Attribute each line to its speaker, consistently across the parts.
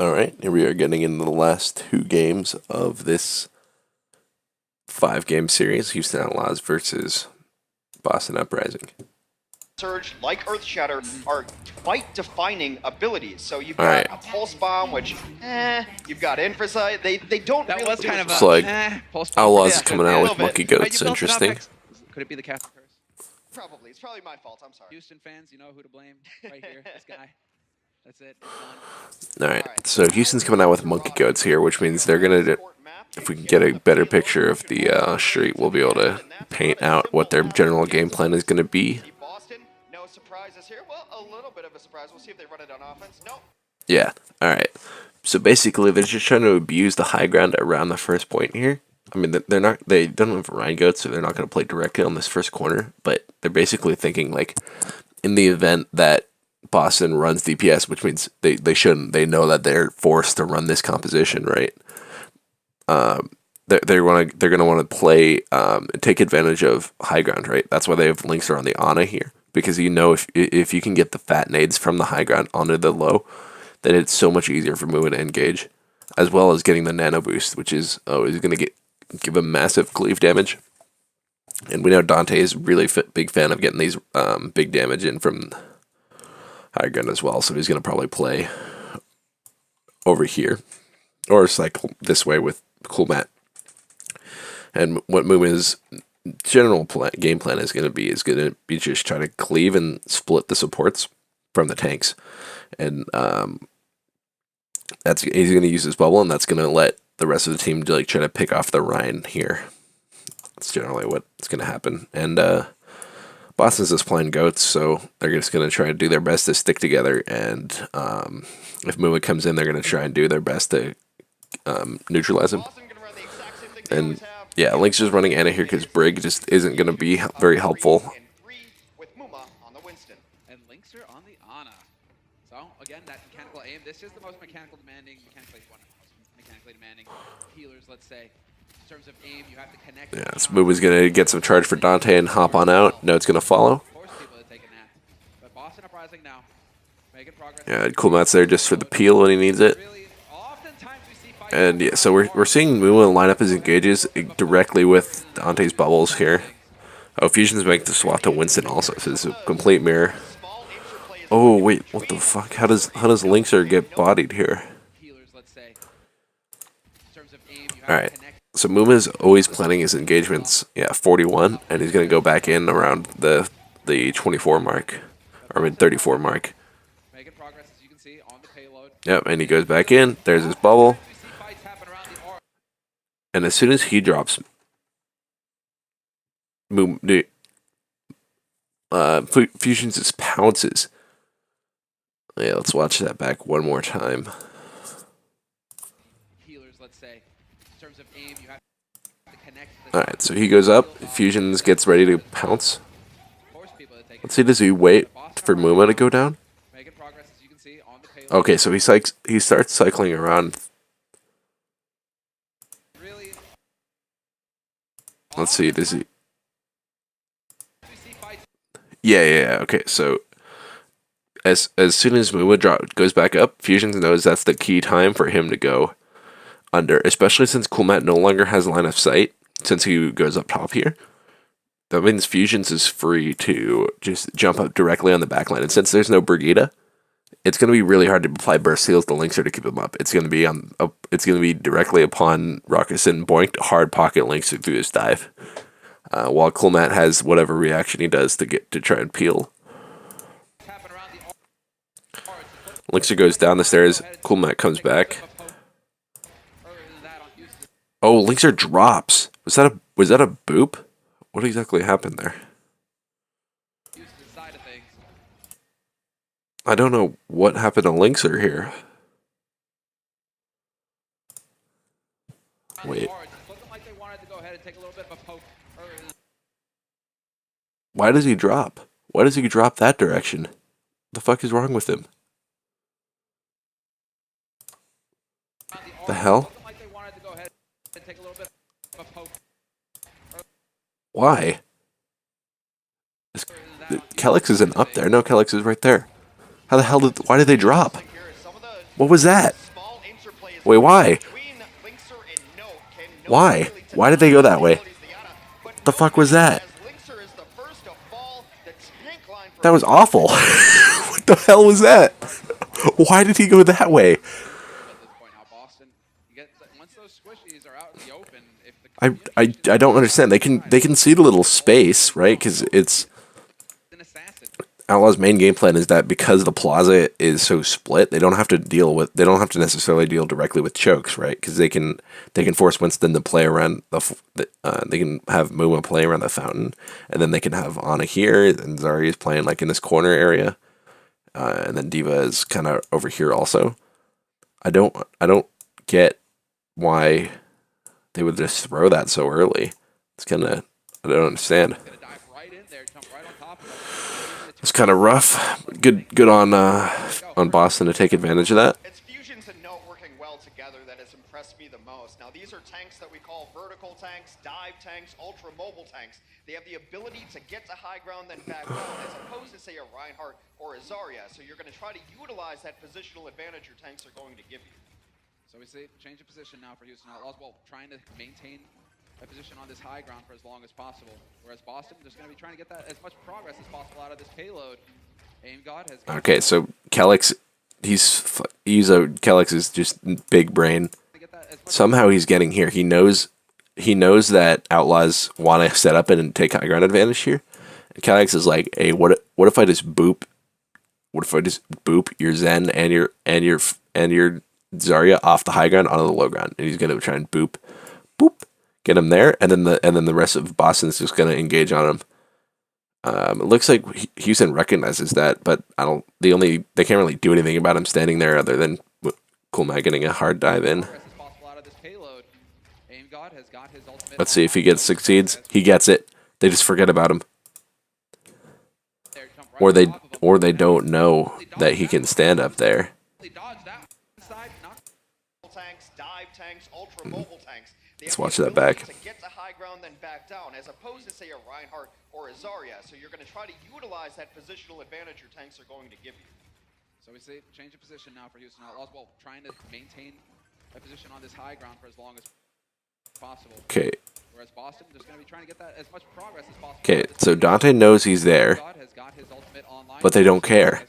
Speaker 1: Alright, here we are getting into the last 2 games of this 5-game series, Houston Outlaws versus Boston Uprising.
Speaker 2: Surge, like Earth Shatter, are quite defining abilities. So you've got a Pulse Bomb, which, you've got Infrasight. They don't
Speaker 3: that
Speaker 2: really
Speaker 3: was
Speaker 2: do
Speaker 3: kind of
Speaker 1: it's like
Speaker 3: Pulse Bomb.
Speaker 1: Outlaws
Speaker 2: yeah,
Speaker 1: coming out with Monkey Goats, interesting.
Speaker 3: Could it be the cast curse?
Speaker 2: Probably. It's probably my fault. I'm sorry.
Speaker 3: Houston fans, you know who to blame. Right here, this guy. That's it. It's done.
Speaker 1: Alright, so Houston's coming out with Monkey Goats here, which means they're going to, if we can get a better picture of the street, we'll be able to paint out what their general game plan is going to be.
Speaker 2: Boston, no surprises here. Well, a little bit of a surprise. We'll see if they run it on offense. No.
Speaker 1: Yeah, alright. So basically, they're just trying to abuse the high ground around the first point here. I mean, they don't have Rhine Goats, so they're not going to play directly on this first corner, but they're basically thinking, like, in the event that Boston runs DPS, which means they shouldn't. They know that they're forced to run this composition, right? They're gonna want to play take advantage of high ground, right? That's why they have links around the Ana here, because you know if you can get the fat nades from the high ground onto the low, then it's so much easier for Movement to engage, as well as getting the nano boost, which is gonna give a massive cleave damage. And we know Dante is really big fan of getting these big damage in from high ground as well, so he's going to probably play over here, or cycle this way with Cool Matt. And what Muma's general game plan is going to be just try to cleave and split the supports from the tanks, and he's going to use his bubble, and that's going to let the rest of the team try to pick off the Rhine here. That's generally what's going to happen, and Boston's just playing goats, so they're just going to try to do their best to stick together, and if Muma comes in, they're going to try and do their best to neutralize him. And yeah, Link's just running Ana here because Brig just isn't going to be very helpful.
Speaker 3: And Links are on the Ana. So, again, that mechanical aim. This is the most mechanically demanding healers, let's say. In terms of aim, you have to connect.
Speaker 1: Yeah, so Muma's going to get some charge for Dante and hop on out. No, it's going to follow. Yeah, Cool Matt's there just for the peel when he needs it. And yeah, so we're seeing Muma line up his engages directly with Dante's bubbles here. Oh, Fusion's making the swap to Winston also, so it's a complete mirror. Oh wait, what the fuck? How does Linkser get bodied here? Alright. So Muma's always planning his engagements, 41, and he's going to go back in around the 24 mark, or mid 34 mark.
Speaker 3: Making progress, as you can see, on the payload.
Speaker 1: Yep, and he goes back in, there's his bubble, and as soon as he drops, Fusion just pounces. Yeah, let's watch that back one more time.
Speaker 3: Healers, let's say. In terms of aim, you have to connect.
Speaker 1: Alright, so he goes up, Fusion gets ready to pounce. Let's see, does he wait for Muma to go down? Okay, so he starts cycling around. Let's see, does he... Yeah, okay, so as soon as Muma goes back up, Fusion knows that's the key time for him to go under, especially since Cool Matt no longer has line of sight, since he goes up top here. That means Fusions is free to just jump up directly on the backline, and since there's no Brigida, it's going to be really hard to apply burst seals to Linkser to keep him up. It's going to be directly upon Rockerson boinked hard pocket Linkser through his dive, while Cool Matt has whatever reaction he does to try and peel. Linkser goes down the stairs. Cool Matt comes back. Oh, Linkser drops. Was that a boop? What exactly happened there? I don't know what happened to Linkser here. Wait. Why does he drop? Why does he drop that direction? The fuck is wrong with him? The hell? Why? Kellex isn't up there. No, Kellex is right there. How the hell why did they drop? What was that? Wait, why?
Speaker 2: between Linkser and Note. Can Note
Speaker 1: Why?
Speaker 2: really
Speaker 1: Why did they
Speaker 2: deny
Speaker 1: go that way?
Speaker 2: abilities to Yana? But
Speaker 1: The
Speaker 2: Note
Speaker 1: fuck was
Speaker 2: can,
Speaker 1: that?
Speaker 2: as Linkser is the first to fall. The tank line for
Speaker 1: That was
Speaker 2: Linkser
Speaker 1: awful. What the hell was that? Why did he go that way?
Speaker 3: At this point now, Boston, you get once those squishies are out in the open, if the
Speaker 1: I don't understand. They can see the little space, right? Because it's
Speaker 3: an assassin.
Speaker 1: Outlaw's main game plan is that because the plaza is so split, they don't have to necessarily deal directly with chokes, right? Because they can force Winston to play around they can have Muma play around the fountain, and then they can have Ana here, and Zarya's playing like in this corner area, and then Diva is kind of over here also. I don't get why they would just throw that so early. It's kind of I don't understand.
Speaker 3: Gonna dive right in there, jump right on top of him.
Speaker 1: It's kind of rough. Good on Boston to take advantage of that.
Speaker 2: It's Fusions and Note working well together that has impressed me the most. Now, these are tanks that we call vertical tanks, dive tanks, ultra mobile tanks. They have the ability to get to high ground then back down, as opposed to, say, a Reinhardt or a Zarya. So you're going to try to utilize that positional advantage your tanks are going to give you.
Speaker 3: So we see change of position now for Houston Outlaws. Well, trying to maintain a position on this high ground for as long as possible. Whereas Boston just going to be trying to get that as much progress as possible out of this payload. Aim God has.
Speaker 1: Okay, so Kellex, Kellex is just big brain. Somehow he's getting here. He knows that Outlaws want to set up and take high ground advantage here. And Kellex is like, hey, what if I just boop? What if I just boop your Zen and your Zarya off the high ground onto the low ground? And he's gonna try and boop, get him there, and then the rest of Boston's just gonna engage on him. It looks like Houston recognizes that, but they can't really do anything about him standing there other than Coolmat getting a hard dive in. Let's see if he succeeds. He gets it. They just forget about him, or they don't know that he can stand up there.
Speaker 2: Tanks, dive tanks, ultra mobile tanks.
Speaker 1: Let's watch that back.
Speaker 2: To get to high ground then back down, as opposed to, say, a Reinhardt or a Zarya. So you're going to try to utilize that positional advantage your tanks are going to give you.
Speaker 3: So we see change of position now for Houston Outlaws. Well, trying to maintain a position on this high ground for as long as possible.
Speaker 1: Okay.
Speaker 3: Whereas Boston just going to be trying to get that as much progress as possible.
Speaker 1: Okay, so Dante knows he's there, but they don't care.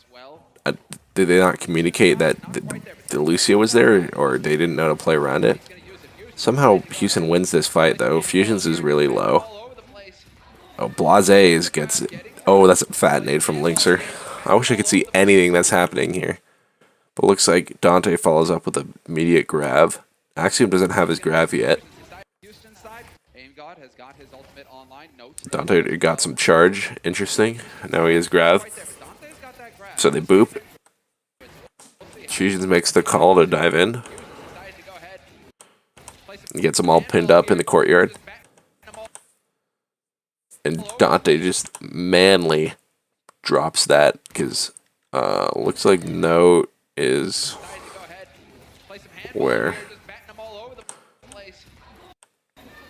Speaker 1: Did they not communicate that the Lucio was there, or they didn't know to play around it? Somehow Houston wins this fight, though. Fusions is really low. Oh, Blase gets it. Oh, that's a fat nade from Linkser. I wish I could see anything that's happening here. But looks like Dante follows up with an immediate grab. Axiom doesn't have his grab yet. Dante got some charge. Interesting. Now he has grab. So they boop. Fusions makes the call to dive in. And gets them all pinned up in the courtyard. And Dante just manly drops that because looks like Note is where.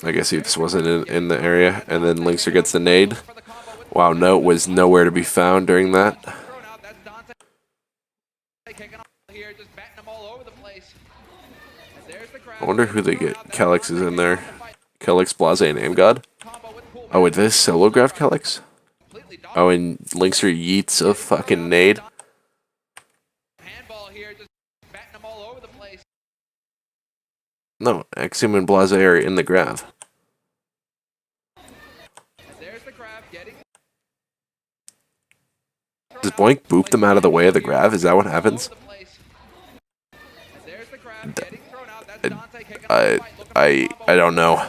Speaker 1: I guess he just wasn't in the area. And then Linkser gets the nade. Wow, Note was nowhere to be found during that. I wonder who they get. Kellex is in there. Kellex, Blase, and Aimgod. Oh, wait, this solo grab Kellex? Oh, and Linkser yeets a fucking nade. No, Axiom and Blase are in the grab. Does Boink boop them out of the way of the grab? Is that what happens? I don't know,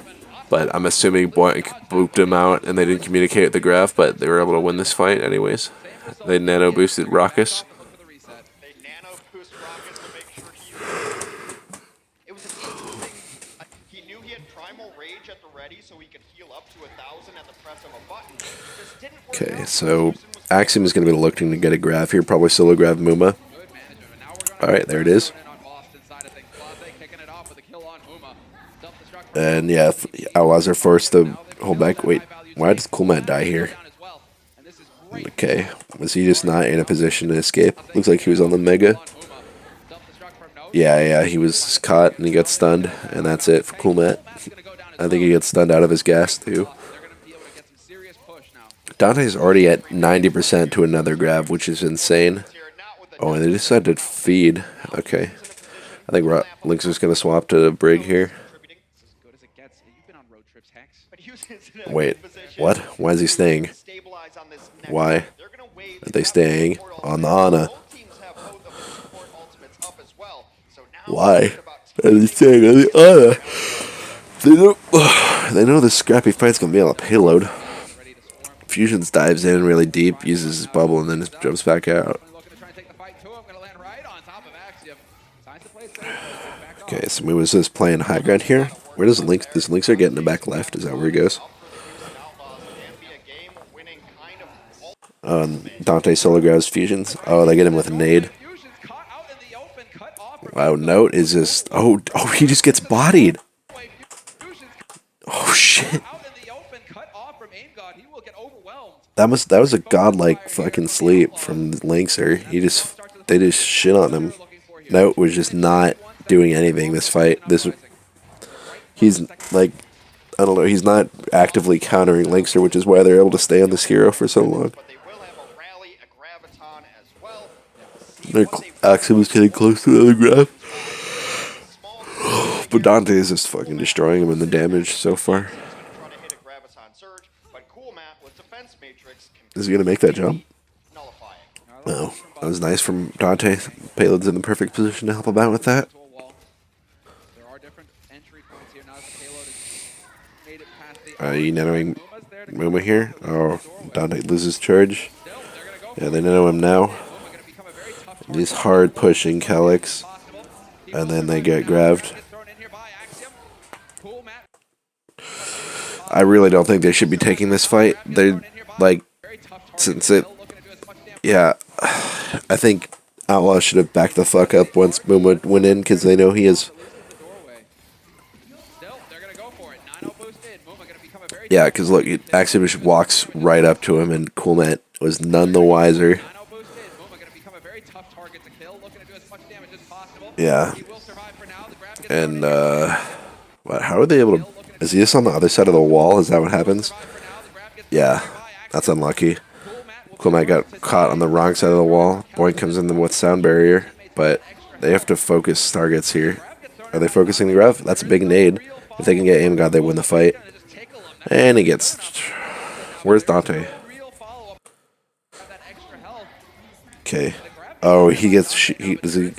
Speaker 1: but I'm assuming Boink booped him out and they didn't communicate the graph, but they were able to win this fight anyways. They nano boosted Raucus.
Speaker 2: They nano boost Rockets to make sure it was an interesting. He knew he had primal rage at the ready, so he could heal up to 1,000 at the press of a button. Just didn't work
Speaker 1: Okay,
Speaker 2: out.
Speaker 1: so Axiom is going to be looking to get a graph here, probably solo grab Muma. Alright, there it is. And yeah, Outlaws are forced to hold back. Wait, why does Coolmat die here? Okay, was he just not in a position to escape? Looks like he was on the Mega. Yeah, he was caught and he got stunned, and that's it for Cool Matt. I think he gets stunned out of his gas too. Dante's already at 90% to another grab, which is insane. Oh, and they decided to feed. Okay. I think Link's just going to swap to Brig here. Wait, what? Why is he staying? Why are they staying on the Ana? Why are they staying on the Ana? They know this scrappy fight's going to be on a payload. Fusions dives in really deep, uses his bubble, and then just jumps back out. Okay, so Muma's just playing high ground here. Where does Link? Does Linkser get in the back left? Is that where he goes? Dante solo grabs fusions. Oh, they get him with a nade. Wow, Note is just... Oh, he just gets bodied. Oh, shit. That was a godlike fucking sleep from Linkser. They just shit on him. Note was just not doing anything this fight. He's like, I don't know, he's not actively countering Linkser, which is why they're able to stay on this hero for so long. Axel was getting close to the other grab. But Dante is just fucking destroying him in the damage so far. Is he going to make that jump? No. That was nice from Dante. Payload's in the perfect position to help him out with that. You nanoing Muma here? Oh, Dante loses charge. Yeah, they nano him now. And he's hard pushing Calyx. And then they get grabbed. I really don't think they should be taking this fight. They're like, yeah, I think Outlaw should have backed the fuck up once Muma went in, because they know he is. Yeah, because look, Axiom walks right up to him, and Coolmat was none the wiser. Yeah. And, how are they able to... Is he just on the other side of the wall? Is that what happens? Yeah, that's unlucky. Coolmat got caught on the wrong side of the wall. Boyd comes in with sound barrier, but they have to focus targets here. Are they focusing the grab? That's a big nade. If they can get aim god, they win the fight. And he gets... Where's Dante? Okay. Oh, he gets... Does he...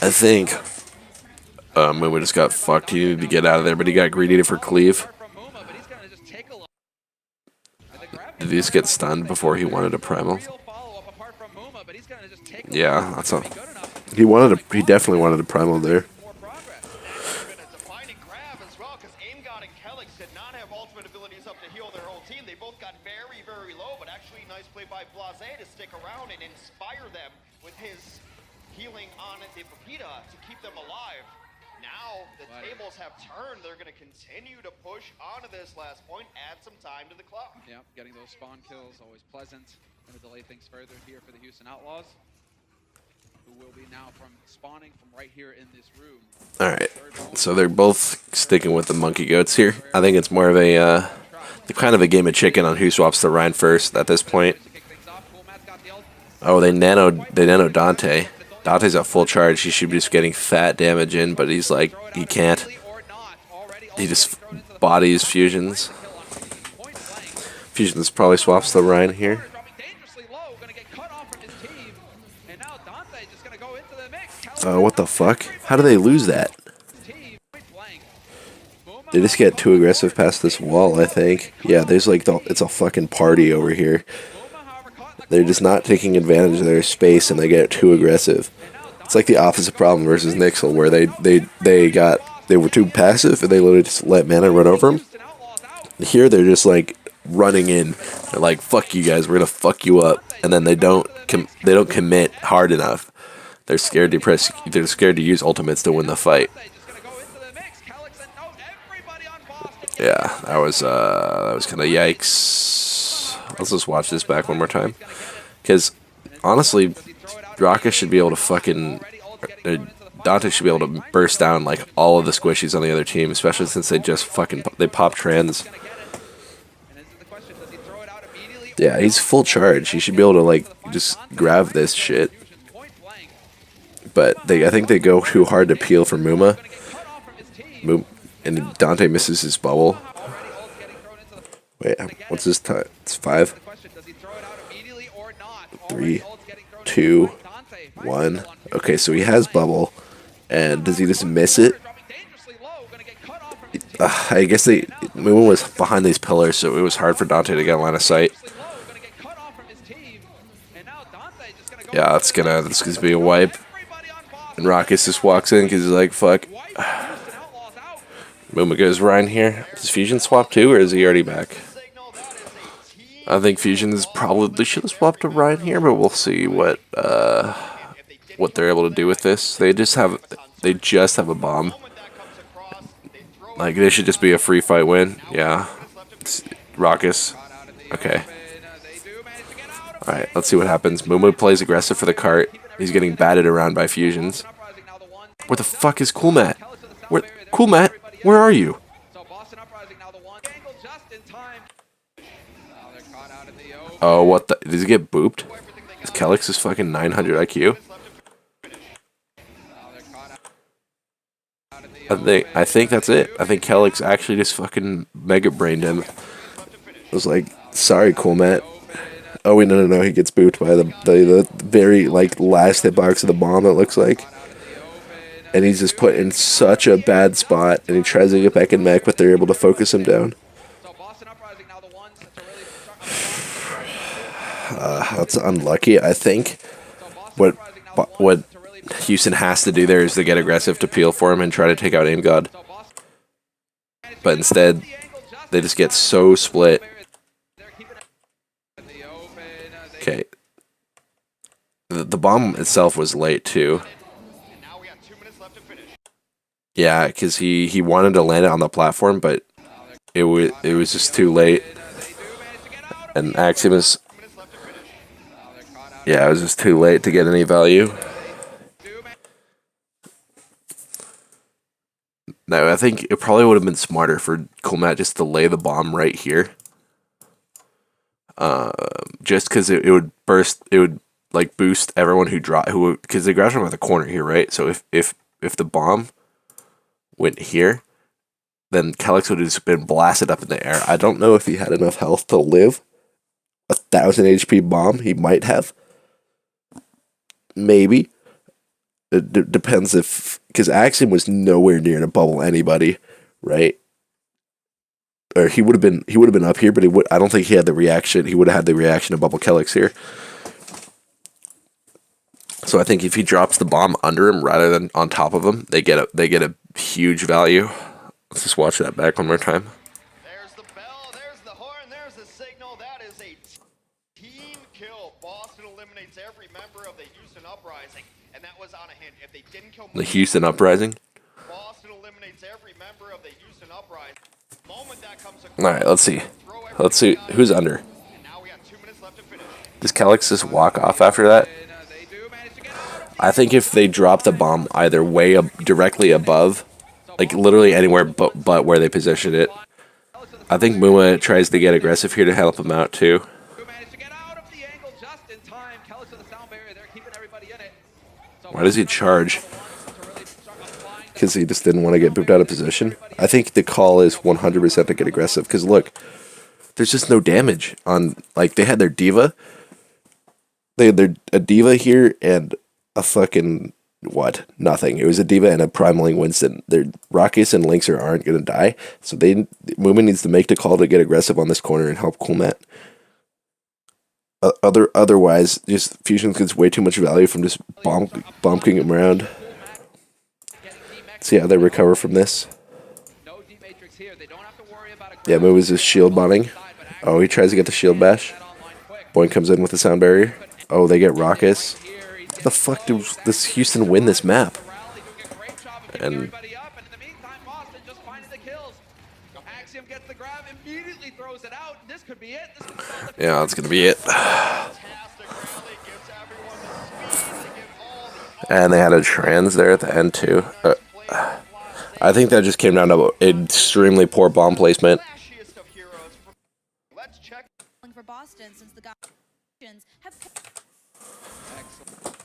Speaker 1: I think Muma just got fucked. He needed to get out of there, but he got greedy for cleave. Did he just get stunned before he wanted a primal? Yeah, that's a... He definitely wanted a primal there.
Speaker 2: Healing on the Pepita to keep them alive. Now the tables have turned. They're going to continue to push onto this last point, add some time to the clock.
Speaker 3: Yeah, getting those spawn kills always pleasant. Going to delay things further here for the Houston Outlaws, who will be now from spawning from right here in this room.
Speaker 1: All right, so they're both sticking with the monkey goats here. I think it's more of a kind of a game of chicken on who swaps the Rhine first at this point. Oh, they nano Dante. Dante's at full charge. He should be just getting fat damage in, but he's like, he can't. He just bodies Fusions. Fusions probably swaps the Rhine here. What the fuck? How do they lose that? They just get too aggressive past this wall, I think. Yeah, there's like, it's a fucking party over here. They're just not taking advantage of their space, and they get too aggressive. It's like the opposite problem versus Nixel, where they were too passive, and they literally just let mana run over them. Here, they're just like running in. They're like, "Fuck you guys, we're gonna fuck you up," and then they don't commit hard enough. They're scared to press. They're scared to use ultimates to win the fight. Yeah, that was kind of yikes. Let's just watch this back one more time, because honestly, Raka should be able to fucking Dante should be able to burst down like all of the squishies on the other team, especially since they just fucking they pop trends. Yeah, he's full charge. He should be able to like just grab this shit. But I think they go too hard to peel for Muma. And Dante misses his bubble. Wait, what's his time? It's 5, 3, 2, 1. Okay, so he has bubble. And does he just miss it? I guess Muma was behind these pillars, so it was hard for Dante to get a line of sight. Yeah, this is gonna be a wipe. And Rockus just walks in because he's like, fuck. Muma goes Ryan here. Does Fusion swap too, or is he already back? I think Fusion is probably should have swapped to Ryan here, but we'll see what they're able to do with this. They just have a bomb. Like, this should just be a free fight win. Yeah. Rockus. Okay. Alright, let's see what happens. Muma plays aggressive for the cart. He's getting batted around by Fusions. Where the fuck is Cool Matt? Cool Matt, where are you? Oh, what the? Does he get booped? Is Kelix is fucking 900 IQ? I think that's it. I think Kelix actually just fucking mega brained him. I was like, sorry, Cool Matt. Oh wait, no, he gets booped by the very like last hitbox of the bomb, it looks like. And he's just put in such a bad spot, and he tries to get back in mech, but they're able to focus him down. That's unlucky, I think. What Houston has to do there is to get aggressive to peel for him and try to take out Aim God. But instead, they just get so split. Okay. The bomb itself was late too. Yeah, because he wanted to land it on the platform, but it was just too late. And Axiom is... Yeah, it was just too late to get any value. No, I think it probably would have been smarter for Cool Matt just to lay the bomb right here. Just because it would burst, it would like boost everyone because they grabbed him at the corner here, right? So if the bomb went here, then Kelix would have just been blasted up in the air. I don't know if he had enough health to live 1,000 HP bomb. He might have. Maybe. It depends because Axiom was nowhere near to bubble anybody, right? Or he would have been up here, but I don't think he had the reaction. He would have had the reaction to bubble Kelix here. So I think if he drops the bomb under him rather than on top of him, they get a huge value. Let's just watch that back one more time.
Speaker 2: There's the bell, there's the horn, there's the signal. That is a team kill. Boston eliminates every member of the Houston Uprising, and that was on a hint. If they didn't kill
Speaker 1: the Houston Uprising,
Speaker 2: Boston eliminates every member of the Houston Uprising. Moment that comes across,
Speaker 1: all right, let's see who's under.
Speaker 2: and now we got 2 minutes left to finish.
Speaker 1: Does Kelix just walk off after that? I think if they drop the bomb either way directly above, like literally anywhere but where they position it, I think Muma tries to get aggressive here to help him out too. Why does he charge? Because he just didn't want to get booped out of position. I think the call is 100% to get aggressive. Because look, there's just no damage on. Like they had their diva. They had a diva here and a fucking nothing. It was a diva and a primaling Winston. Their Rockus and Linkser aren't gonna die, so Moomin needs to make the call to get aggressive on this corner and help Cool Matt. Otherwise, just Fusion gets way too much value from just bonking him around. See how they recover from this. Yeah, Moo is just shield botting. Oh, he tries to get the shield bash. Boing comes in with the sound barrier. Oh, they get Rockus. How the fuck does Houston win this map? And
Speaker 3: immediately throws it out. This could be it. This could solve the
Speaker 1: Yeah, that's gonna be it.
Speaker 2: Fantastic rally gives everyone the speed to get all the
Speaker 1: And they had a trans there at the end too. I think that just came down to extremely poor bomb placement.
Speaker 2: flashiest of heroes. Let's check.
Speaker 4: For Boston since the guys have
Speaker 3: excellent.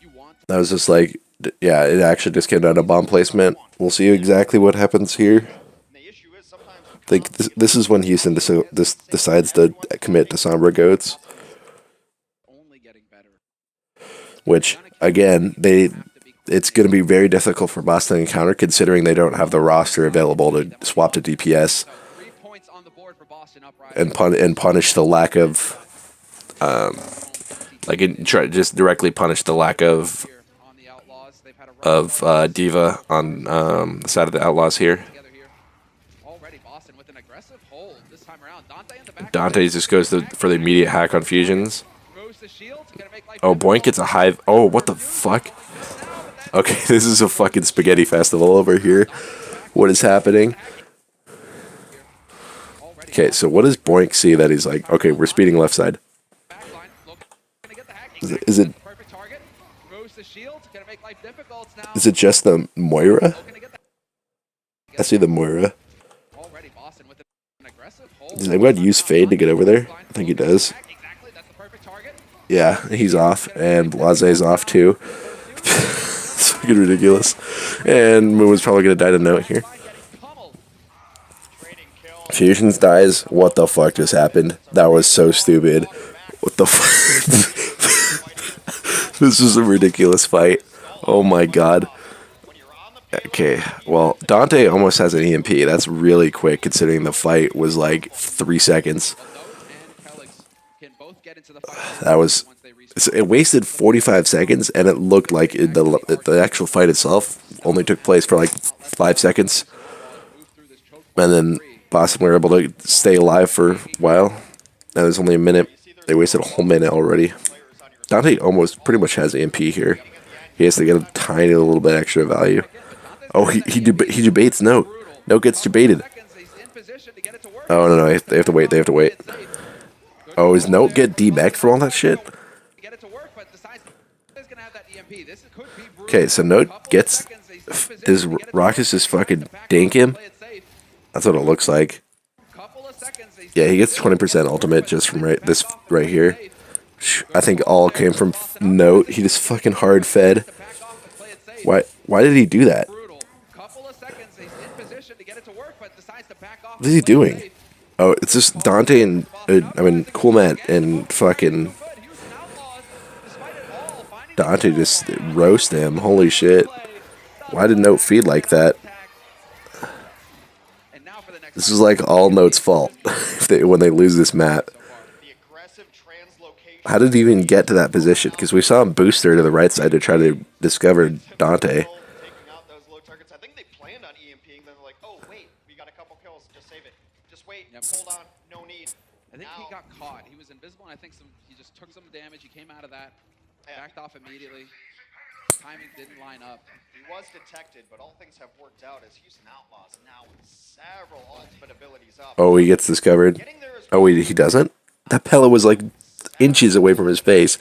Speaker 3: You want
Speaker 1: That was just like, yeah, it actually just came down to bomb placement. We'll see exactly what happens here.
Speaker 2: The issue is sometimes
Speaker 1: I think this is when Houston decides to commit to Sombra Goats,
Speaker 3: only getting better.
Speaker 1: which, again, it's going to be very difficult for Boston to counter considering they don't have the roster available to swap to DPS
Speaker 3: So 3 points on the board for Boston Uprising.
Speaker 1: and punish the lack of, just directly punish the lack of
Speaker 3: Here on the Outlaws. They've had a
Speaker 1: Diva on the side of the Outlaws here.
Speaker 3: together here. Already Boston with an aggressive hold this time around. Dante in the back.
Speaker 1: Dante just goes for the immediate hack on Fusions.
Speaker 3: Throws the shield. Gonna make life
Speaker 1: Oh, Boink
Speaker 3: difficult.
Speaker 1: gets a hive. Oh, what the fuck? Okay, this is a fucking spaghetti festival over here. What is happening? Okay, so what does Boink see that he's like, okay, we're speeding left side?
Speaker 3: Backline, look, gonna get the hack.
Speaker 1: Is it
Speaker 3: Perfect target. Throws the shield. Gonna make life difficult now.
Speaker 1: is it just the Moira?
Speaker 3: Gonna get the
Speaker 1: I see the Moira.
Speaker 3: already Boston with an aggressive hold.
Speaker 1: Does anyone use Fade to get over there? I think he does.
Speaker 3: Exactly, that's the perfect target.
Speaker 1: Yeah, he's off, and Blase's off too. It's fucking ridiculous. And Moon's probably gonna die to note here.
Speaker 3: By getting pummeled.
Speaker 2: trading kill.
Speaker 1: Fusions dies. What the fuck just happened? That was so stupid. What the fuck? This was a ridiculous fight. Oh my god. Okay, well, Dante almost has an EMP. That's really quick considering the fight was like 3 seconds.
Speaker 3: And Kellex can both get into the fight.
Speaker 1: That was...
Speaker 3: Once they respawn.
Speaker 1: It wasted 45 seconds, and it looked like the actual fight itself only took place for like 5 seconds.
Speaker 3: Move through this choke
Speaker 1: And then Boston were able to stay alive for a while. And it was only a minute. They wasted a whole minute already. Dante almost pretty much has EMP here. He has to get a tiny little bit extra value. Oh, he debates Note. Note gets debated.
Speaker 3: seconds, he's in position to get it to work.
Speaker 1: Oh, no, they have to wait. They have to wait. Oh, is Note get debacked for all that shit?
Speaker 3: Get it to work, but decides he's gonna have that EMP. This could be brutal.
Speaker 1: Okay, so Note
Speaker 3: Couple of
Speaker 1: gets...
Speaker 3: seconds, he's in position
Speaker 1: Does
Speaker 3: to get it to
Speaker 1: Raucus
Speaker 3: work.
Speaker 1: just fucking
Speaker 3: Back off
Speaker 1: dink
Speaker 3: and
Speaker 1: him?
Speaker 3: play it safe.
Speaker 1: That's what it looks like.
Speaker 3: Couple of seconds, he's
Speaker 1: Yeah, he
Speaker 3: in
Speaker 1: gets
Speaker 3: position to
Speaker 1: 20%
Speaker 3: get it to
Speaker 1: ultimate
Speaker 3: work,
Speaker 1: just from
Speaker 3: but
Speaker 1: right
Speaker 3: back
Speaker 1: this
Speaker 3: off and
Speaker 1: right
Speaker 3: play it
Speaker 1: here.
Speaker 3: safe.
Speaker 1: I think all came from Note. He just fucking hard fed.
Speaker 3: Back off and play it safe.
Speaker 1: Why did he do that?
Speaker 3: Brutal. Couple of seconds, he's in position to get it to work, but decides to back off.
Speaker 1: What is he doing? Oh, it's just Dante and Cool Matt and fucking Dante just roast him. Holy shit! Why did Note feed like that? This is like all Note's fault when they lose this map.
Speaker 2: The aggressive translocation.
Speaker 1: How did he even get to that position? Because we saw him booster to the right side to try to discover Dante.
Speaker 2: Taking out those low targets. I think they planned on EMPing. Then they're like, oh wait, we got a couple kills. Just save it. Just wait. Hold on. No need.
Speaker 3: I think he
Speaker 2: Now.
Speaker 3: got caught. He was invisible, and I think he just took some damage. He came out of that, backed off immediately. Timing didn't line up.
Speaker 2: He was detected, but all things have worked out as Houston Outlaws now with several ultimate abilities up.
Speaker 1: Oh, he gets discovered.
Speaker 2: Getting there as
Speaker 1: Oh, wait, he doesn't? That Pella was like inches away from his face.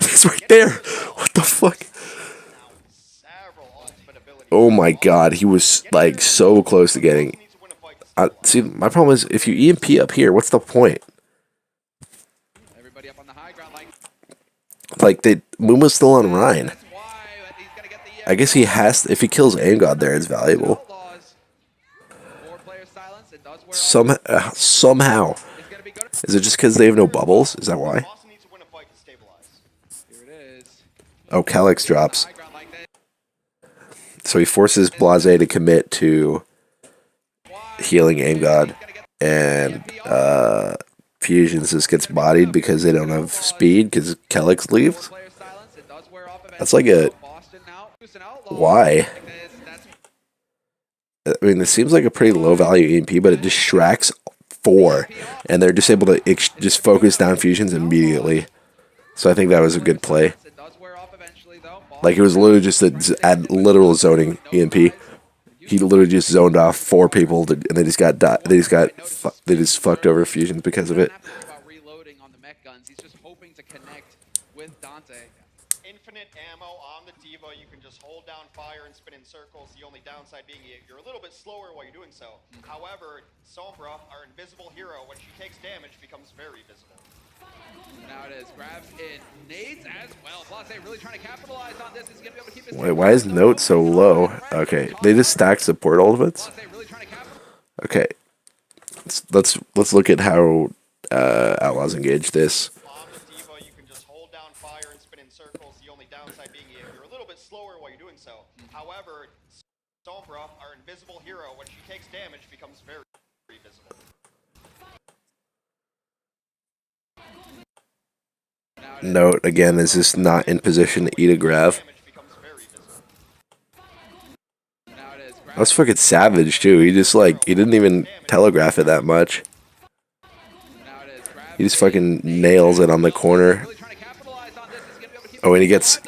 Speaker 1: He's right there. What the fuck?
Speaker 2: now with several ultimate abilities.
Speaker 1: Oh my god, he was like so close to getting.
Speaker 2: Needs to win a fight to stay
Speaker 1: See, my problem is if you EMP up here, what's the point?
Speaker 3: Everybody up on the high ground, like
Speaker 1: Like, Muma's still on Rhine.
Speaker 3: that's why he's gonna get the.
Speaker 1: I guess he has. If he kills Angod there, it's valuable.
Speaker 3: Outlaws. 4 player silence. It does wear off.
Speaker 1: Somehow.
Speaker 3: It's gonna be good.
Speaker 1: Is it just because they have no bubbles? Is that why?
Speaker 2: Boston needs to win a fight to stabilize.
Speaker 3: Here it is.
Speaker 1: Oh, Calyx drops.
Speaker 3: High ground like this.
Speaker 1: So he forces Blase to commit to healing Angod. And Fusions just gets bodied because they don't have speed because Calyx leaves.
Speaker 3: Player silence. It does wear off
Speaker 1: That's like a...
Speaker 3: Boston now. Houston Outlaws.
Speaker 1: Why?
Speaker 3: Like this. That's
Speaker 1: I mean, this seems like a pretty low value EMP, but it distracts 4. And they're just able to just focus down Fusions immediately. So I think that was a good play.
Speaker 3: it does wear off eventually though.
Speaker 1: Like, it was literally just add literal zoning EMP. He literally just zoned off 4 people, and they just got they just fucked over Fusions because of it.
Speaker 3: Not have to worry about reloading on the mech guns. He's just hoping to connect with Dante.
Speaker 2: Infinite ammo on the Diva. You can just hold down fire and spin in circles. The only downside being you're a little bit slower while you're doing so. However, Sombra, our invisible hero, when she takes damage, becomes very visible.
Speaker 3: Now it is grabs in nades as well. Blase really trying to capitalize on this. He's gonna be able to keep his
Speaker 1: Wait, why is Note so low? Okay, they just stacked support ultimates.
Speaker 3: Blase really trying to capitalize.
Speaker 1: Okay, let's look at how Outlaws engage this.
Speaker 2: On the Diva, you can just hold down fire and spin in circles. The only downside being you're a little bit slower while you're doing so. However, Sombra, our invisible hero, when she takes damage, becomes very visible.
Speaker 1: Note again is just not in position to eat a grav. That was fucking savage too. He just he didn't even telegraph it that much. He just fucking nails it on the corner. Oh, and he gets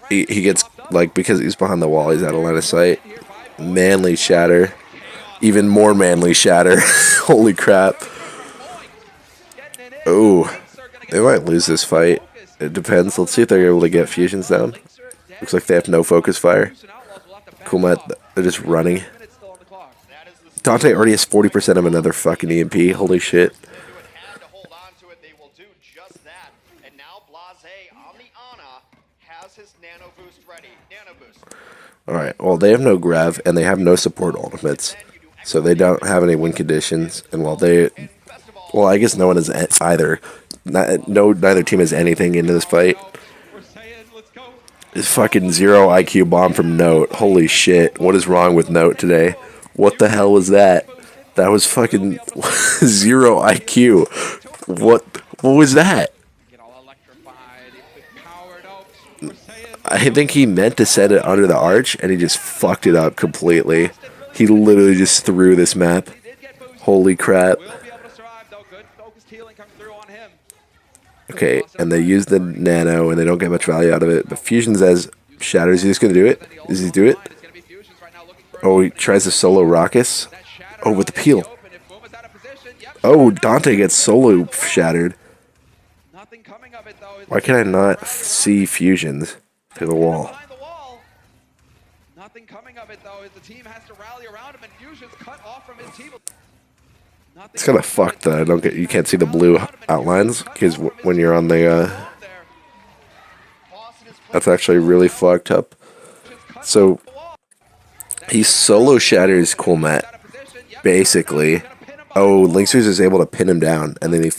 Speaker 1: because he's behind the wall, he's out of line of sight. Manly shatter. Even more manly shatter. Holy crap. Oh, they might lose this fight. It depends. Let's see if they're able to get fusions down. Looks like they have no focus fire. Kumat, they're just running. Dante already has 40% of another fucking EMP. Holy shit. Alright, well, they have no grav, and they have no support ultimates. So they don't have any win conditions. And while well, I guess no one has either. Neither team has anything into this fight. This fucking 0 IQ bomb from Note. Holy shit. What is wrong with Note today? What the hell was that? That was fucking 0 IQ. What was that? I think he meant to set it under the arch, and he just fucked it up completely. He literally just threw this map. Holy crap. Okay, and they use the nano, and they don't get much value out of it. But Fusions as Shatter, is he just going to do it? Does he do it? Oh, he tries to solo Raucus. Oh, with the peel. Oh, Dante gets solo shattered. Why can I not see Fusions to the wall?
Speaker 3: Nothing coming of it though. The team has to rally around him, and Fusion's cut off from his team.
Speaker 1: It's kind of fucked that you can't see the blue outlines, because when you're on the that's actually really fucked up. So he solo shatters Coolmat basically. Oh, Linksters is able to pin him down, and then he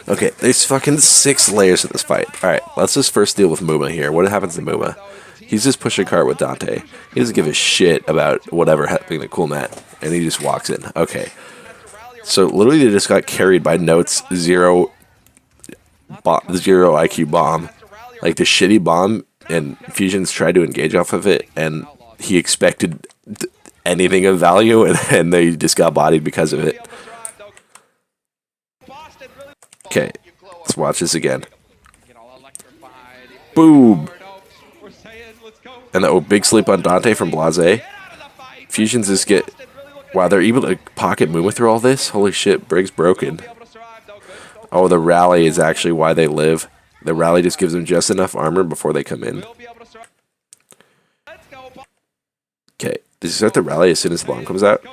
Speaker 1: okay, there's fucking 6 layers to this fight. Alright, let's just first deal with Muma here. What happens to Muma? He's just pushing cart with Dante. He doesn't give a shit about whatever happening to Coolmat, and he just walks in. Okay. So literally they just got carried by Note's 0 IQ bomb. Like the shitty bomb, and Fusions tried to engage off of it, and he expected anything of value, and they just got bodied because of it. Okay, let's watch this again. Boom! And big sleep on Dante from Blase. Fusions just get... Wow, they're able to pocket Muma through all this? Holy shit, Brig's broken. Oh, the rally is actually why they live. The rally just gives them just enough armor before they come in. Okay, does he start the rally as soon as the bomb comes out?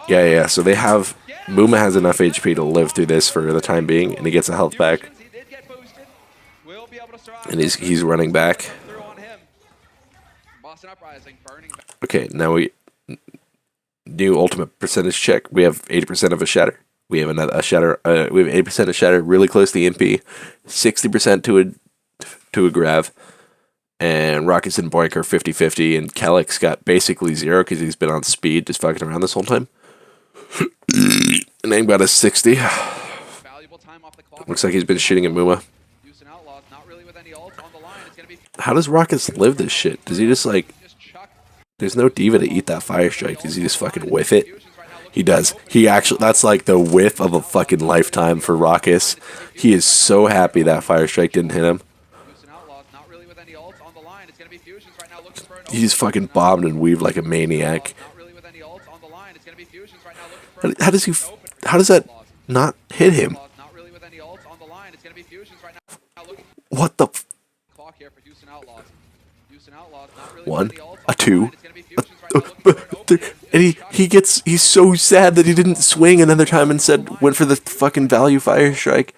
Speaker 1: Yeah, so they have... Muma has enough HP to live through this for the time being, and he gets a health back. And he's running back. Okay, now we... New ultimate percentage check. We have 80% of a shatter. We have a shatter. We have 80% of shatter, really close to EMP, 60% to a grav, and Rockets and Boink are 50-50, and Kellick's got basically 0 because he's been on speed, just fucking around this whole time. And Aim got a 60. Looks like he's been shooting at Muma. How does Rockets live this shit? Does he just There's no diva to eat that fire strike. Does he just fucking whiff it? He does. He actually, that's like the whiff of a fucking lifetime for Raucus. He is so happy that fire strike didn't hit him. He just fucking bombed and weaved like a maniac.
Speaker 3: Not really with any ults on the line. It's gonna be fusions right now looking for
Speaker 1: How does he? How does that not hit him?
Speaker 3: not really with any ults on the line. It's gonna be fusions right now looking
Speaker 1: What the?
Speaker 3: clock here for Houston Outlaws. Houston Outlaws not really
Speaker 1: One,
Speaker 3: with any ults
Speaker 1: a
Speaker 3: on the
Speaker 1: two,
Speaker 3: line. It's gonna be fusions right now looking for an opening.
Speaker 1: and he's so sad that he didn't swing another time and said went for the fucking value fire strike.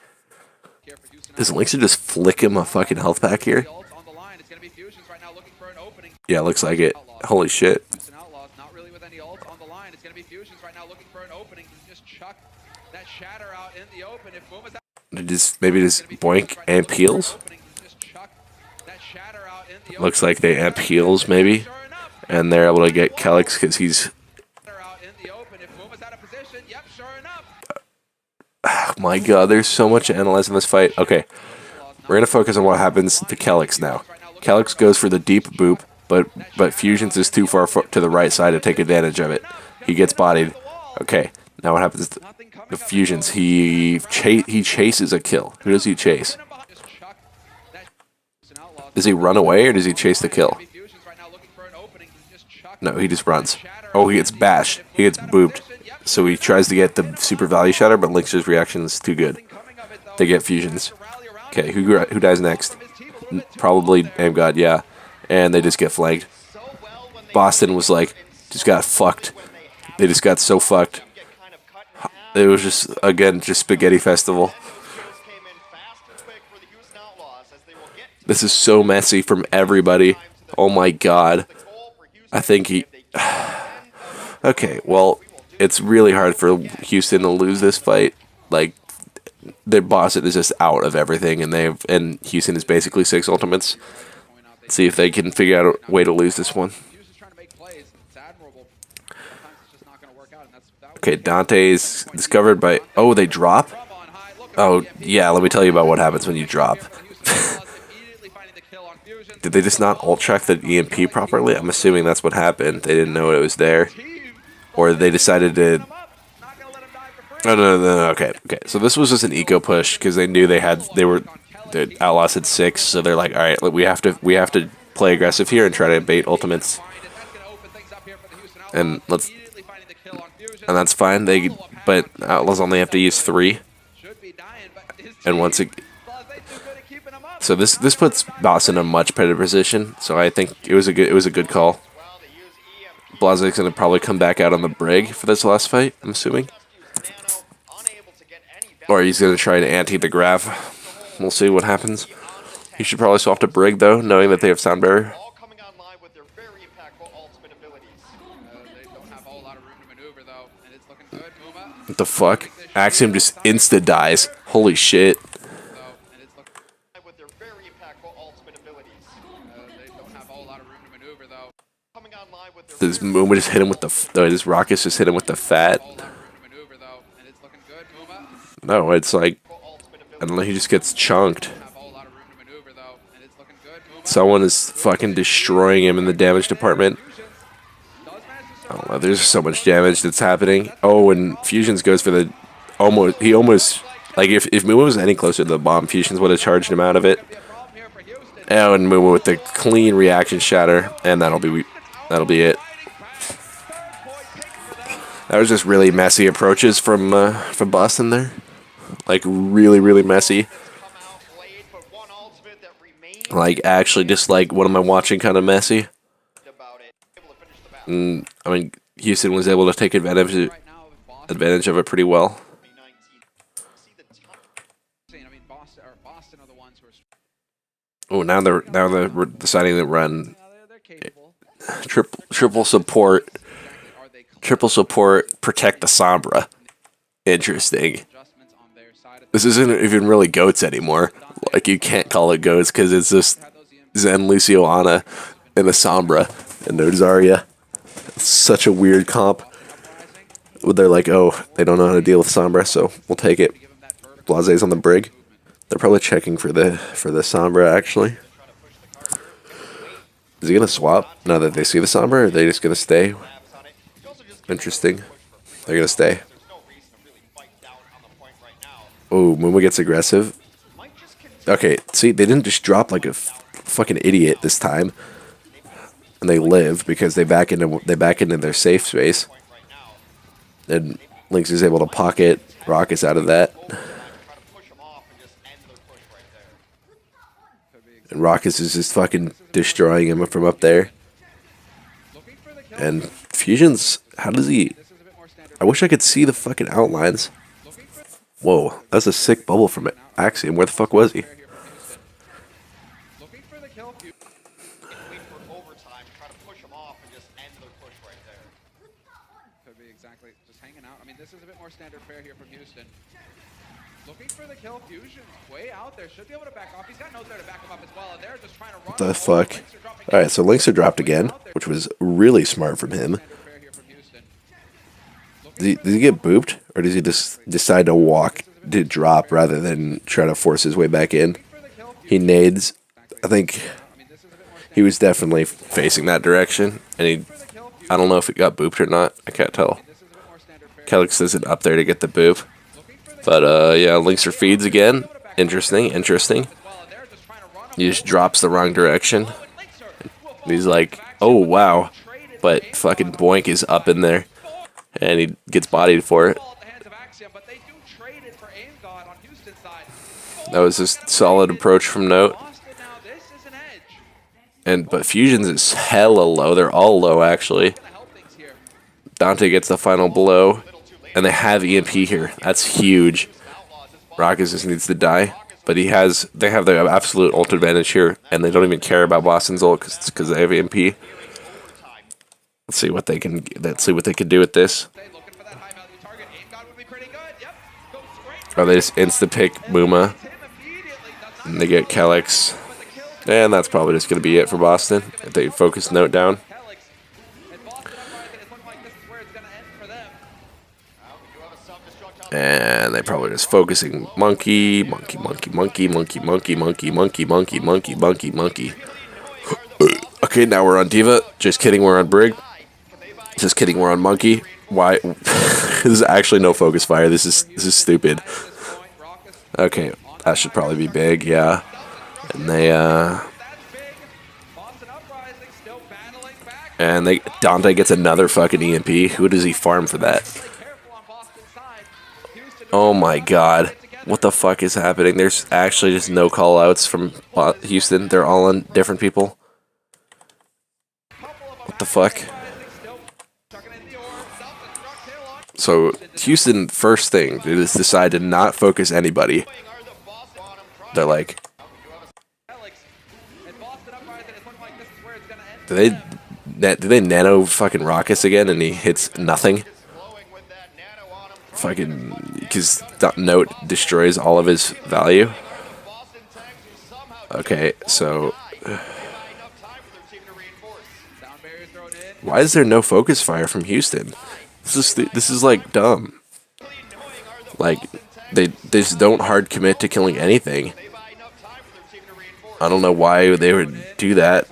Speaker 1: Does Linkster just flick him a fucking health pack here?
Speaker 3: Ults on the line. It's gonna be fusions right now looking for an opening.
Speaker 1: Yeah, looks like it. Holy shit.
Speaker 3: Houston Outlaws not really with any ults on the line. It's gonna be fusions right now looking for an opening. Just chuck that shatter out in the open. If Boom is out,
Speaker 1: Maybe just boink and peels.
Speaker 3: just chuck that shatter out in the
Speaker 1: Looks like they amp heals maybe,
Speaker 3: Sure enough,
Speaker 1: and they're able to get Kelix because he's.
Speaker 3: shatter out in the open. If Boom is out of position, yep, sure enough.
Speaker 1: Oh my god, there's so much to analyze in this fight. Okay, we're gonna focus on what happens to Kelix now. Kelix goes for the deep boop, but Fusions is too far to the right side to take advantage of it. He gets bodied. Okay, now what happens to the Fusions? He chases a kill. Who does he chase?
Speaker 3: Just chuck that Houston Outlaws.
Speaker 1: Does he run away or does he chase the kill?
Speaker 3: Fusions right now looking for an opening. Just chuck
Speaker 1: No, he just runs. Oh, he gets bashed. He gets booped. So he tries to get the super value shatter, but Linkster's reaction is too good. They get fusions. Okay, who dies next? Probably Amgod, yeah. And they just get flanked. Boston was like, just got fucked. They just got so fucked. It was just, again, just spaghetti festival. This is so messy from everybody. Oh my god. I think he... Okay, well, it's really hard for Houston to lose this fight. Like, their Boston is just out of everything, and Houston is basically 6 ultimates. See if they can figure out a way to lose this one.
Speaker 3: Houston's trying to make plays. It's admirable. Sometimes it's just not going to work out, and that
Speaker 1: Okay, Dante's discovered by... Oh, they drop? Oh, yeah, let me tell you about what happens when you drop. Did they just not ult check the EMP properly? I'm assuming that's what happened. They didn't know it was there. Or they decided to... No, okay. So this was just an eco push because they knew the Outlaws had 6, so they're like, all right, we have to play aggressive here and try to bait ultimates. And that's fine. But Outlaws only have to use 3. And once it... So this puts Boss in a much better position. So I think it was a good call. Blazek's gonna probably come back out on the brig for this last fight, I'm assuming. Or he's gonna try to ante the graph. We'll see what happens. He should probably swap to brig though, knowing that they have sound barrier. What the fuck? Axiom just insta dies. Holy shit. This Mooma just hit him with this Rockets just hit him with the fat. No, it's like, I don't know, he just gets chunked. Someone is fucking destroying him in the damage department. I don't know, there's so much damage that's happening. Oh, and Fusions goes for the, he almost, like if Mooma was any closer to the bomb, Fusions would have charged him out of it. Oh, and Mooma with the clean reaction shatter, and that'll be it. That was just really messy approaches from Boston there. Like, really messy. Like, actually just like, what am I watching kind of messy. I mean, Houston was able to take advantage of it pretty well. Oh, now they're deciding to run triple support. Triple support, protect the Sombra. Interesting. This isn't even really goats anymore. Like, you can't call it goats because it's just Zen, Lucio, Ana, and a Sombra, and no Zarya. It's such a weird comp. They're like, oh, they don't know how to deal with Sombra, so we'll take it. Blaze's on the brig. They're probably checking for the Sombra, actually. Is he gonna swap now that they see the Sombra, or are they just gonna stay? Interesting. They're gonna stay. Oh, Mooma gets aggressive. Okay, see, they didn't just drop like a fucking idiot this time. and they live because they back into their safe space.
Speaker 2: Point right now.
Speaker 1: And Lynx is able to pocket rockets out of that.
Speaker 2: Try to push them off and just end their push right there.
Speaker 1: And Rockets is just fucking destroying him from up there.
Speaker 3: Looking for the kill.
Speaker 1: And Fusion's, how does he...
Speaker 3: This is a bit more standard.
Speaker 1: I wish I could see the fucking outlines.
Speaker 3: Looking for
Speaker 1: Whoa, that's a sick bubble from Axiom. Where the fuck was he?
Speaker 3: here from Houston. Looking for the kill.
Speaker 2: Wait for overtime, try to push them off and just end their push right there.
Speaker 3: Could be exactly just hanging out. I mean, this is a bit more standard fare here from Houston. Looking for the kill. Fusion's way out there. Should be able to back off. He's got notes there to back him up as well. And they're just trying to run.
Speaker 1: What the fuck? Alright, so Lynx are dropped again, which was really smart from him. Does he get booped? Or does he just decide to drop rather than try to force his way back in? He nades. I think he was definitely facing that direction. And I don't know if it got booped or not. I can't tell. Calyx isn't up there to get the boop. But yeah, Lynx are feeds again. Interesting. He just drops the wrong direction. And he's like, oh wow. But fucking Boink is up in there. And he gets bodied for it. That was a solid approach from Note. But Fusion's is hella low. They're all low, actually. Dante gets the final blow. And they have EMP here. That's huge. Rockets just needs to die. But they have the absolute ult advantage here. And they don't even care about Boston's ult because they have EMP. Let's see what they can do with this. Oh, they just insta-pick Muma. And they get Calyx. And that's probably just going to be it for Boston if they focus Note down. And they probably just focusing monkey. Okay, now we're on Diva. Just kidding, we're on Brig. Just kidding, we're on monkey. Why? This is actually no focus fire. This is stupid. Okay, that should probably be big, yeah. And Dante gets another fucking EMP. Who does he farm for that? Oh my god. What the fuck is happening? There's actually just no call-outs from Houston. They're all on different people. What the fuck? So, Houston, first thing, they just decide to not focus anybody. They're like... Do they nano fucking Rockets again and he hits nothing? Fucking... Because Note destroys all of his value. Okay, so... Why is there no focus fire from Houston? This is like dumb. Like they just don't hard commit to killing anything. I don't know why they would do that.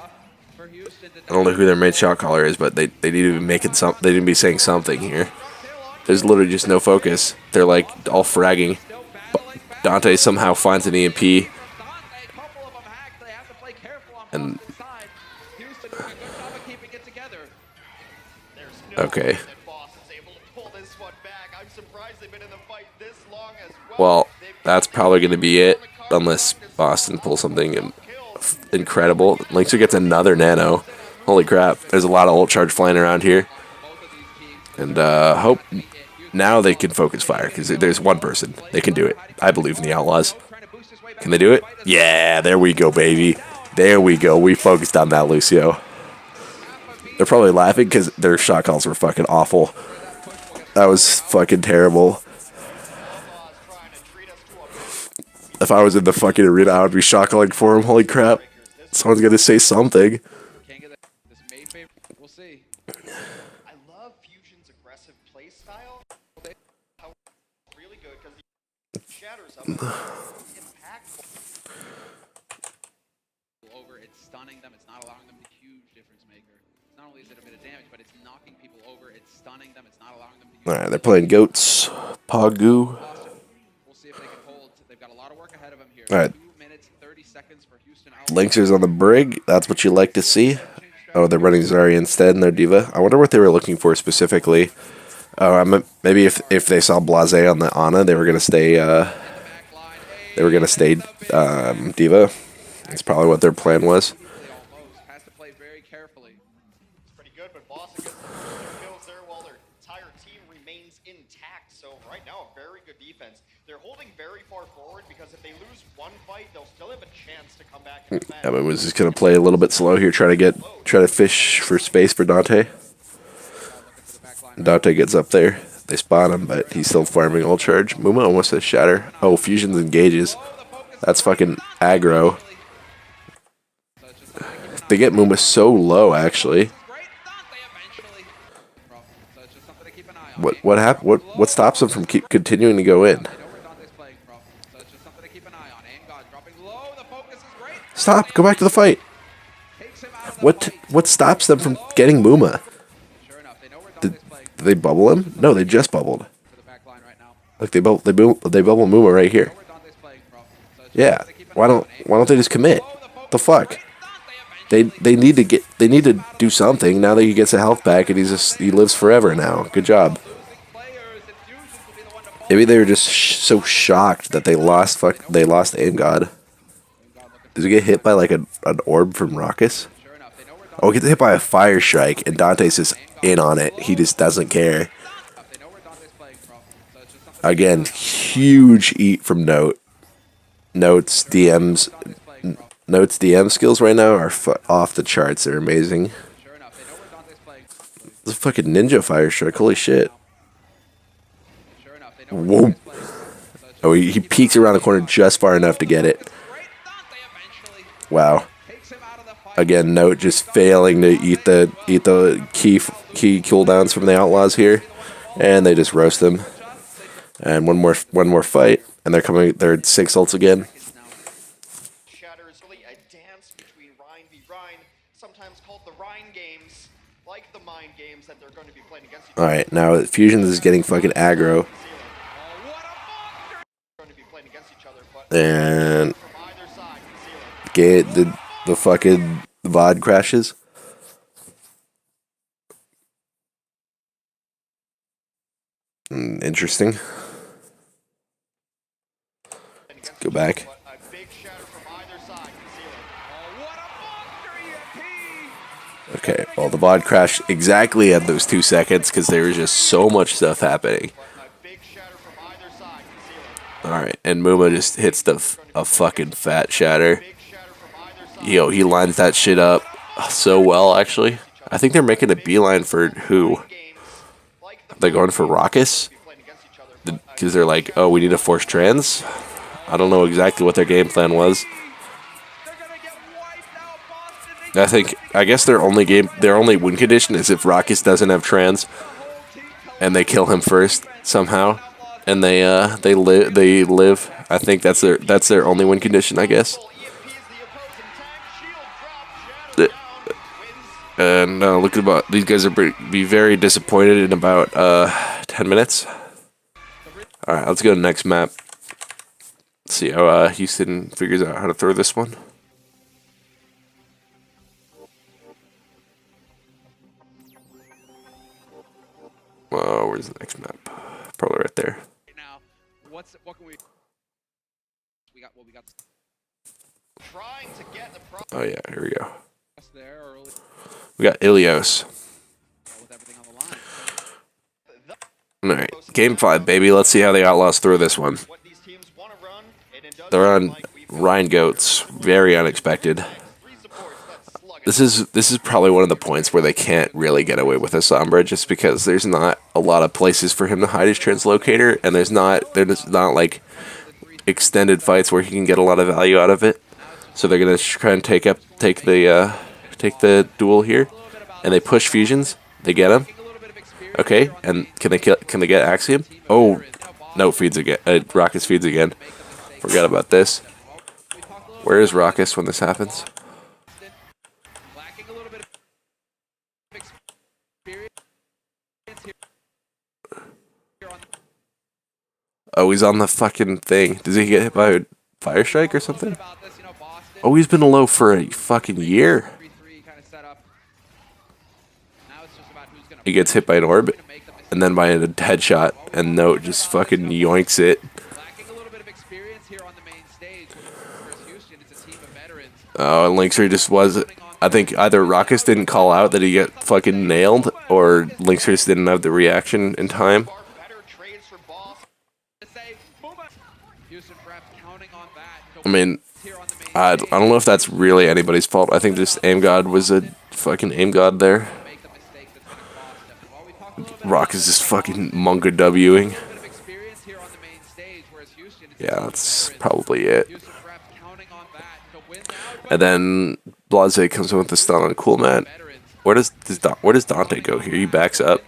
Speaker 1: I don't know who their main shot caller is, but they need to be making they need to be saying something here. There's literally just no focus. They're like all fragging. Dante somehow finds an EMP. And okay. Well, that's probably going to be it, unless Boston pulls something incredible. Lynxer gets another nano. Holy crap, there's a lot of ult charge flying around here. And hope now they can focus fire, because there's one person. They can do it. I believe in the Outlaws. Can they do it? Yeah, there we go, baby. There we go. We focused on that, Lucio. They're probably laughing because their shot calls were fucking awful. That was fucking terrible. If I was in the fucking arena, I would be shot calling for him. Holy crap. Someone's gonna say something.
Speaker 3: We'll see.
Speaker 2: I love Fusion's aggressive play style. Really good because he shatters up. Impactful.
Speaker 3: Over, it's stunning them, it's not allowing them to huge difference maker. Not only is it a bit of damage, but it's knocking people over, it's stunning them, it's not allowing them to
Speaker 1: Alright, they're playing Goats. Pagu.
Speaker 3: We'll see if they can hold. They've got a lot of work ahead of them here.
Speaker 1: Alright.
Speaker 3: 2 minutes, 30 seconds for Houston.
Speaker 1: Lynxers on the Brig. That's what you like to see. Oh, they're running Zarya instead in their diva. I wonder what they were looking for specifically. Oh, maybe if they saw Blase on the Ana, they were gonna stay. They were gonna stay diva. That's probably what their plan was.
Speaker 3: Almost has to play very carefully.
Speaker 2: It's pretty good, but Boston gets the first 2 kills there while their entire team remains intact. So right now, a very good defense. They're holding very far forward because if they lose one fight, they'll still have a chance to come back and defend.
Speaker 1: Evan was just gonna play a little bit slow here, try to fish for space for Dante. Dante gets up there. They spot him, but he's still farming ult charge. Muma almost has shatter. Oh, fusions engages. That's fucking aggro. They get Muma so low, actually. What happened? What stops them from continuing to go in? Stop! Go back to the fight. What stops them from getting Muma? Did they bubble him? No, they just bubbled. Like they bubble Muma right here. Yeah. Why don't they just commit? The fuck? They need to do something now that he gets a health pack and he lives forever now. Good job. Maybe they were just so shocked that they lost Aim God. Does he get hit by like an orb from Raucus? Oh, he gets hit by a fire strike, and Dante's just in on it. He just doesn't care. Again, huge eat from Note. Note's DM skills right now are off the charts. They're amazing. It's a fucking ninja fire strike. Holy shit. Whoa. Oh, he peeks around the corner just far enough to get it. Wow. Again, Note just failing to eat the key cooldowns from the Outlaws here, and they just roast them. And one more fight, and they're 6 ults again.
Speaker 2: Shatter is really a dance between Rhine v. Rhine, sometimes called the Rhine games, like the mind games that they're going to be playing against each other.
Speaker 1: Alright, now Fusions is getting fucking aggro. And the fucking VOD crashes. Interesting. Let's go back. Okay, well, the VOD crashed exactly at those 2 seconds because there was just so much stuff happening. Alright, and Muma just hits a fucking fat shatter. Yo, he lines that shit up so well, actually. I think they're making a beeline for who? They're going for Raucus? Because they're like, oh, we need to force trans? I don't know exactly what their game plan was. I guess their only win condition is if Raucus doesn't have trans, and they kill him first somehow, and they live. I think that's their only win condition, I guess. And look at these guys are be very disappointed in about 10 minutes. All right, let's go to the next map. Let's see how Houston figures out how to throw this one. Oh, where's the next map? Probably right there.
Speaker 3: Now, what can we got? Well, we got.
Speaker 2: Trying to get the
Speaker 1: Oh yeah, here we go.
Speaker 3: There early.
Speaker 1: We got Ilios.
Speaker 3: With everything on the line.
Speaker 1: Alright, game 5, baby. Let's see how the Outlaws throw this one. They're on Rhine Goats. Very unexpected. This is probably one of the points where they can't really get away with a Sombra, just because there's not a lot of places for him to hide his translocator, and there's not like extended fights where he can get a lot of value out of it. So they're gonna try and take the duel here, and they push fusions. They get him. Okay, and can they get Axiom? Oh, no, feeds again. Raucus feeds again. Forget about this. Where is Raucus when this happens? Oh, he's on the fucking thing. Does he get hit by a fire strike or something? Oh, he's been low for a fucking year. he gets hit by an orb, and then by a headshot, and Note just fucking yoinks it.
Speaker 3: Lacking a little bit of experience here on the main stage. Whereas Houston, it's a team of veterans.
Speaker 1: Oh, and Linkser just was. I think either Raucus didn't call out that he got fucking nailed, or Linkser just didn't have the reaction in time.
Speaker 2: Far better trades for Boss.
Speaker 3: To say, Houston perhaps counting on that.
Speaker 1: I mean,
Speaker 3: Here on the main
Speaker 1: I don't know if that's really anybody's fault. I think this aim god was a fucking aim god there.
Speaker 3: make the mistake that's going to cost them. And while we talk a little bit
Speaker 1: Rock is just fucking Munga Wing.
Speaker 3: bit of experience here on the main stage, whereas Houston, it's a
Speaker 1: Yeah,
Speaker 3: team of
Speaker 1: that's
Speaker 3: veterans.
Speaker 1: probably it.
Speaker 3: Houston perhaps counting on that to win now.
Speaker 1: And then Blase comes in with the stun on Cool Matt. Where does Dante go here? He backs up,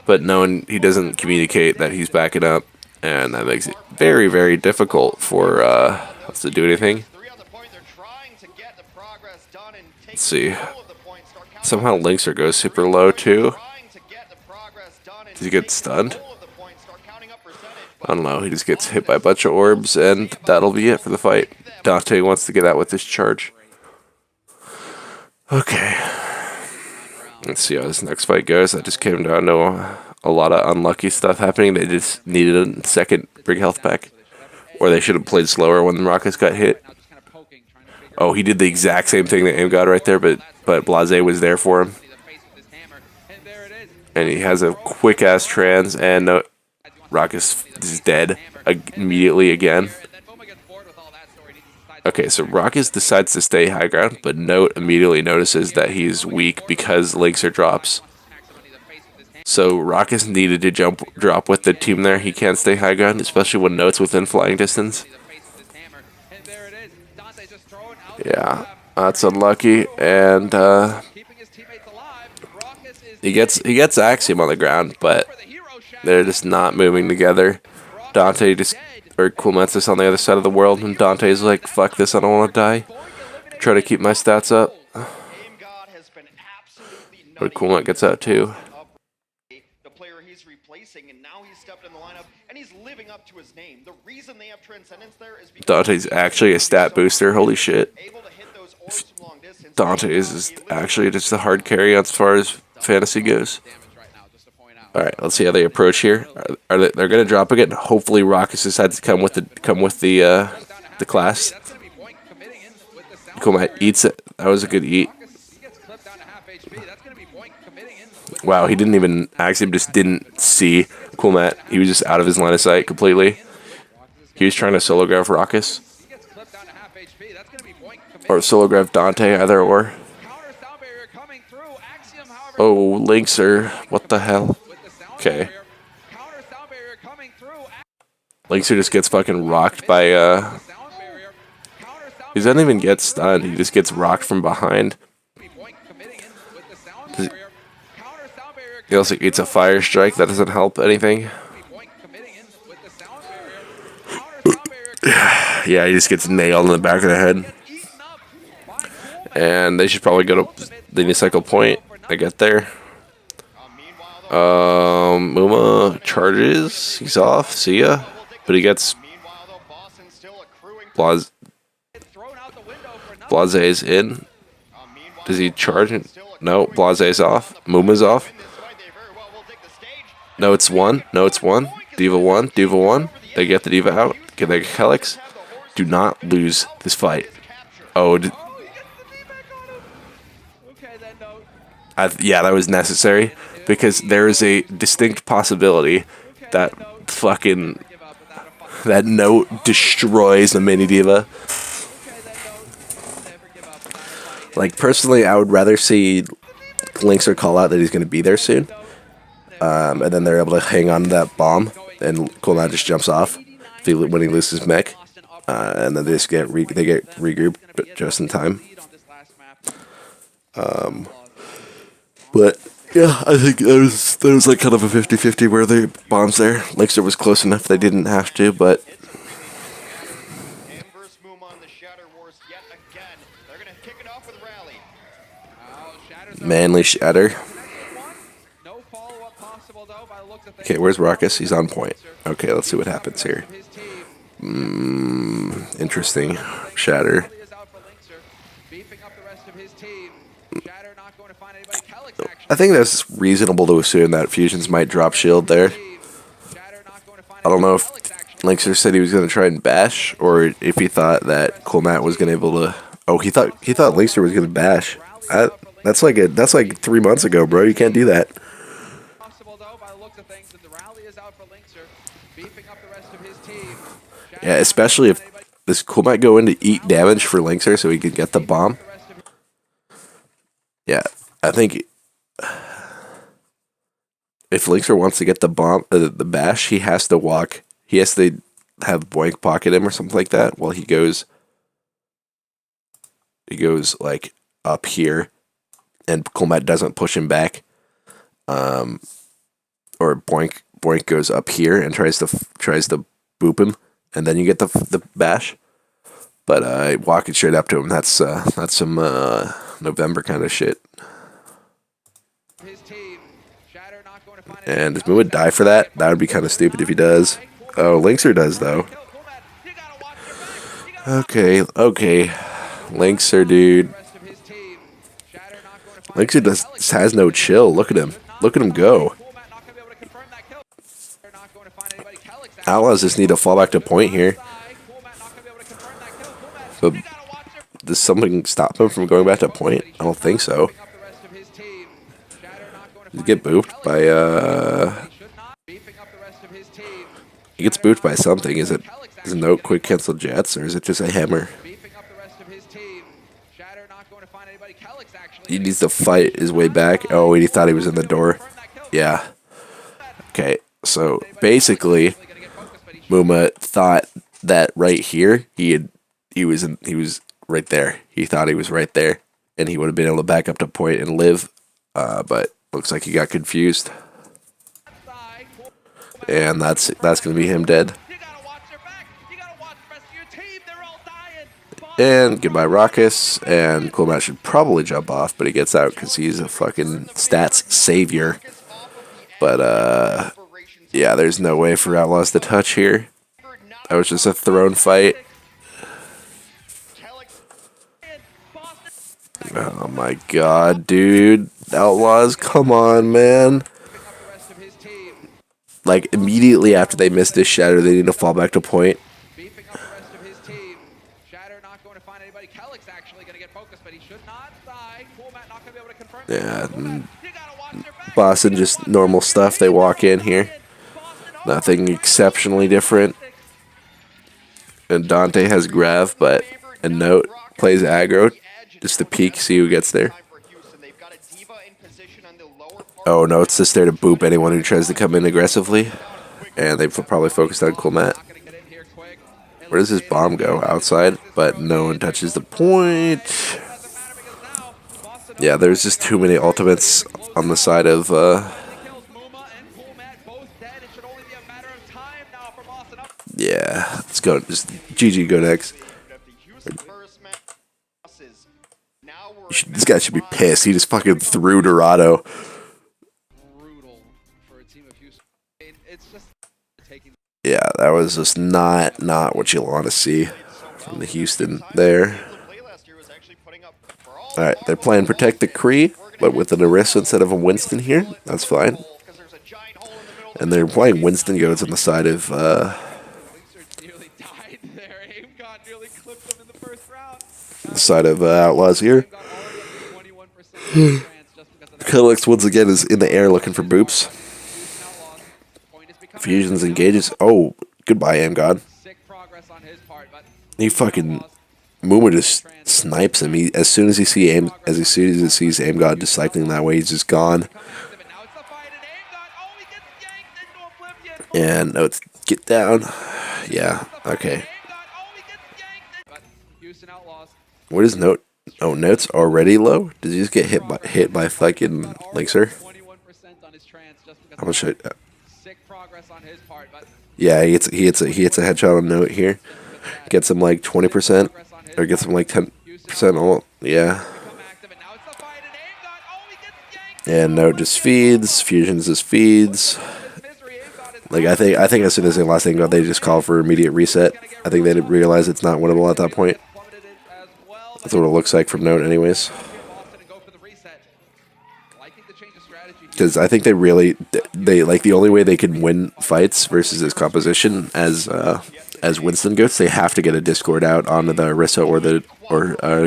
Speaker 1: but he doesn't communicate that he's backing up, and that makes it very, very difficult for us to do anything.
Speaker 2: Three on the point. They're trying to get the progress done and take
Speaker 1: Let's see.
Speaker 2: control of the point. Start counting
Speaker 1: Somehow Linkser goes super low too.
Speaker 2: trying to get the progress done and
Speaker 1: Does he get
Speaker 2: take
Speaker 1: stunned?
Speaker 2: control of the point. Start counting up percentage.
Speaker 1: I don't know. He just gets hit by a bunch of orbs, and that'll be it for the fight. Dante wants to get out with this charge. Okay. Let's see how this next fight goes. That just came down to a lot of unlucky stuff happening. They just needed a second bring health back. Or they should have played slower when the Rockets got hit.
Speaker 3: Now just kind of poking, trying to figure
Speaker 1: Oh, he did the exact same thing that Aim got right there, but Blase was there for him.
Speaker 3: out the face with his hammer. And there it is.
Speaker 1: And he has a quick-ass trans, and Rockets is dead immediately again.
Speaker 3: And then Boma gets bored with all that story. And he decides
Speaker 1: Okay, so Rockets decides to stay high ground, but Note immediately notices that he's weak because Linkser drops.
Speaker 3: to smack somebody in the face with his hammer.
Speaker 1: So Rockets needed to drop with the team there. He can't stay high ground, especially when Note's within flying distance.
Speaker 3: The face with his hammer. And there it is. Dante just throwing out
Speaker 1: Yeah, that's unlucky, and
Speaker 3: keeping his teammates alive. Raucus is
Speaker 1: he gets Axiom on the ground, but
Speaker 3: for the hero shot.
Speaker 1: they're just not moving together. Dante or Coolmat's just on the other side of the world, and Dante's like, fuck this, I don't want to die. Try to keep my stats up.
Speaker 2: Aim God has been absolutely
Speaker 1: But
Speaker 2: nutty.
Speaker 1: Coolmat gets out too.
Speaker 2: The player he's replacing, and now he's stepped in the lineup, and he's living up to his name. The reason they have Transcendence there is because
Speaker 1: Dante's actually a stat booster, holy shit.
Speaker 2: able to hit those orbs from long distance.
Speaker 1: Dante is actually just a hard carry as far as fantasy goes.
Speaker 3: Damage right now, just to point out.
Speaker 1: All right, let's see how they approach here. They're gonna drop again? Hopefully, Raucus decides to come with the class.
Speaker 3: That's going to be point committing in with the sound.
Speaker 1: Cool, Matt eats it. That was a good eat.
Speaker 3: Raucus, he gets clipped down to half HP. That's going to be point committing in with
Speaker 1: Wow, he didn't even Axiom just didn't see Cool Matt. He was just out of his line of sight completely. He was trying to solo grab Raucus
Speaker 3: he gets clipped down to half HP. That's going to be point committing.
Speaker 1: or solo grab Dante, either or.
Speaker 3: Counter sound barrier coming through. Axiom, however,
Speaker 1: Oh, Linkser, what the hell?
Speaker 3: with the sound
Speaker 1: Okay.
Speaker 3: barrier. Counter sound barrier coming through.
Speaker 1: Linkser just gets fucking rocked by
Speaker 3: Sound barrier. Counter sound
Speaker 1: he doesn't even get stunned. He just gets rocked from behind.
Speaker 3: be point committing in with the sound barrier. Counter sound barrier
Speaker 1: He also eats a fire strike. That doesn't help anything.
Speaker 3: be point committing in with the sound barrier. Counter sound barrier
Speaker 1: Yeah, he just gets nailed in the back of the head.
Speaker 3: eaten up by Cool.
Speaker 1: And they should probably go to the unicycle point. They get there.
Speaker 2: Meanwhile,
Speaker 1: Muma charges. He's off. See ya. But he gets
Speaker 2: though, Boston's still accruing.
Speaker 1: Blase.
Speaker 3: Thrown out the window for another.
Speaker 1: Blase's in.
Speaker 2: Meanwhile,
Speaker 1: Does he charge it? No, Blase's off. Muma's off.
Speaker 2: in this fight, they very well will take the stage.
Speaker 1: No, it's one. No, it's one. Diva one. Diva one. They get the Diva out. Get the Helix. Do not lose this fight. Oh,
Speaker 3: Oh, he gets the feedback on him. Okay, then no.
Speaker 1: yeah, that was necessary because there is a distinct possibility that fucking
Speaker 3: Give up without a fucking.
Speaker 1: that Note destroys the mini Diva.
Speaker 3: Okay, then no. Never give up without a fight.
Speaker 1: Like personally, I would rather see Linkser call out that he's going to be there soon, and then they're able to hang on to that bomb, and Coolman just jumps off when he loses mech, and then they just get regrouped but just in time.
Speaker 3: Lead on this last map.
Speaker 1: But yeah, I think there was like kind of a 50-50 where the bombs there. Linkser was close enough they didn't have to, but
Speaker 2: Him versus Mooma on the Shatter Wars yet again. They're going to kick it off with Rally.
Speaker 3: Oh, Shatter's
Speaker 1: manly Shatter.
Speaker 3: no follow-up possible though by the looks of things.
Speaker 1: Okay, where's Raucus? He's on point. Okay, let's see what happens here.
Speaker 3: His team
Speaker 1: Interesting. Shatter.
Speaker 3: is out for Linkser, beefing up the rest of his team. Shatter not not going to find anybody. Calyx actually.
Speaker 1: I think that's reasonable to assume that Fusions might drop shield there.
Speaker 3: Shatter not going to find
Speaker 1: I don't know if
Speaker 3: Calyx actually.
Speaker 1: Linkster said he was going to try and bash, or if he thought that Cool Matt was going to be able to. Oh, he thought Linkster was going to bash. That's like 3 months ago, bro. You can't do that.
Speaker 3: Possible though, by the looks of things, and the rally is out for Linkster, beefing up the rest of his team.
Speaker 1: Yeah, especially if this Cool Matt go in to eat damage for Linkster so he could get the bomb. Yeah, I think if Linkster wants to get the bomb, the bash, he has to walk. He has to have Boink pocket him or something like that while he goes. He goes like up here, and Cool Matt doesn't push him back. Or Boink goes up here and tries to boop him, and then you get the bash. But walking straight up to him, that's some November kind of shit. And does Moo would die for that? That would be kind of stupid if he does. Oh, Linkster does though. Okay. Linkster, dude. Linkster has no chill. Look at him. Look at him go. Outlaws just need to fall back to point here. But does something stop him from going back to point? I don't think so. Does he get booped by he gets booped by something. Is it no quick cancel jets, or is it just a hammer? He needs to fight his way back. Oh, he thought he was in the door. Yeah. Okay, so basically Muma thought that right here he was right there. He thought he was right there, and he would have been able to back up to point and live. But looks like he got confused, and that's gonna be him dead. And goodbye, Raucus. And Cool Matt should probably jump off, but he gets out because he's a fucking stats savior. But yeah, there's no way for Outlaws to touch here. That was just a throne fight. Oh my god, dude. Outlaws, come on, man. Like, immediately after they miss this shatter, they need to fall back to point. Yeah. Boston, just normal stuff. They walk in here. Nothing exceptionally different. And Dante has Grav, but a Note plays aggro just to peek, see who gets there. Oh, no, it's just there to boop anyone who tries to come in aggressively. And they probably focused on Cool Matt. Where does his bomb go? Outside, but no one touches the point. Yeah, there's just too many ultimates on the side of... yeah, let's go. Just GG, go next. This guy should be pissed. He just fucking threw Dorado. Yeah, that was just not what you want to see from the Houston there. Alright, they're playing Protect the Kree, but with an Orisa instead of a Winston here. That's fine. And they're playing Winston goes on the side of Outlaws here. Calyx once again is in the air looking for boops. Fusions engages. Oh, goodbye, Amgod. He fucking Muma just snipes him. As soon as he sees Amgod just cycling that way, he's just gone. And Notes, get down. Yeah, okay. What is Note? Oh, Note's already low? Did he just get hit by fucking Linkster? How much should yeah, he hits a headshot on Note here. Gets him like 20%. Or gets him like 10% ult. Yeah. And Note just feeds. Fusions just feeds. Like I think as soon as they lost Amgod, they just call for immediate reset. I think they didn't realize it's not winnable at that point. That's what it looks like from Note anyways. because I think they like the only way they can win fights versus this composition as Winston goats, they have to get a Discord out onto the Orisa or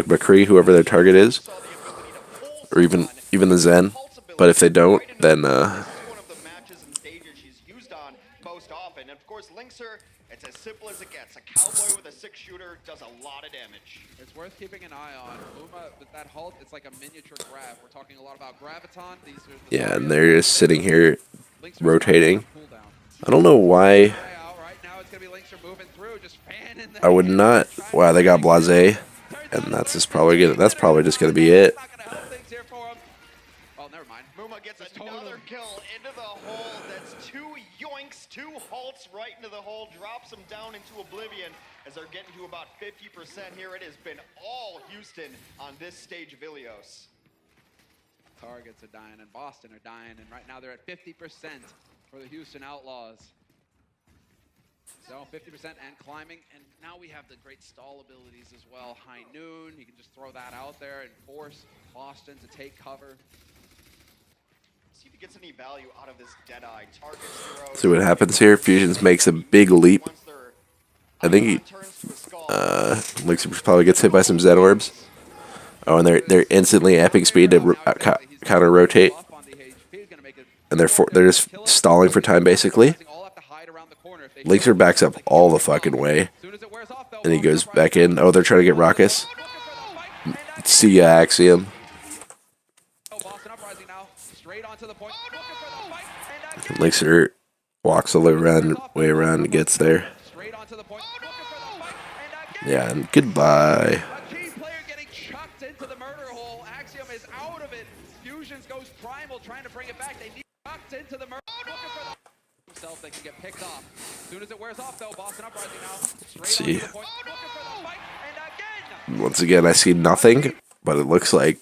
Speaker 1: McCree, whoever their target is, or even the Zen. But if they don't, then
Speaker 2: one of the matches and stages she's used on most often. And of course, Linkser, it's as simple as it gets. A cowboy with a 6-shooter does a lot of damage.
Speaker 3: It's worth keeping an eye on. Uma, with that halt, it's like a miniature grab. We're talking a lot about Graviton. These are the
Speaker 1: yeah, and they're just sitting here rotating. I don't know why. I would not. Wow, they got Blase, and that's just probably gonna. That's probably just gonna be it.
Speaker 3: Oh, never mind.
Speaker 2: Muma gets another kill into the hole. That's 2 yoinks, 2 halts right into the hole, drops them down into oblivion as they're getting to about 50% here. It has been all Houston on this stage of Ilios.
Speaker 3: Targets are dying and Boston are dying, and right now they're at 50% for the Houston Outlaws. So 50% and climbing, and now we have the great stall abilities as well. High noon, you can just throw that out there and force Boston to take cover.
Speaker 2: See if he gets any value out of this Deadeye. Targets throws.
Speaker 1: See what happens here. Fusions makes a big leap. I think he Elixir probably gets hit by some Zed orbs. Oh, and they're instantly epic speed to counter rotate, and they're just stalling for time basically. Elixir backs up all the fucking way, and he goes back in. Oh, they're trying to get Raucous. See ya, Axiom. Elixir walks all the way around and gets there. Yeah, and goodbye.
Speaker 3: They can get picked off. As soon as it wears off, though, Boston Uprising now.
Speaker 1: Let's see. Once again, I see nothing, but it looks like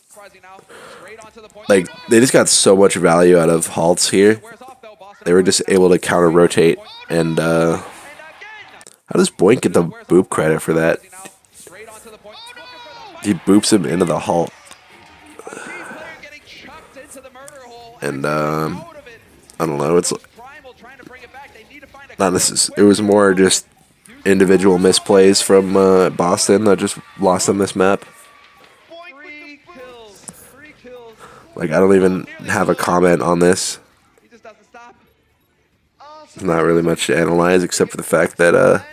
Speaker 1: they just got so much value out of halts here. They were just able to counter rotate, and how does Boink get the boop credit for that? He boops him into the halt, and I don't know. It's not necessarily. It was more just individual misplays from Boston that just lost them this map. Like, I don't even have a comment on this. There's not really much to analyze except for the fact that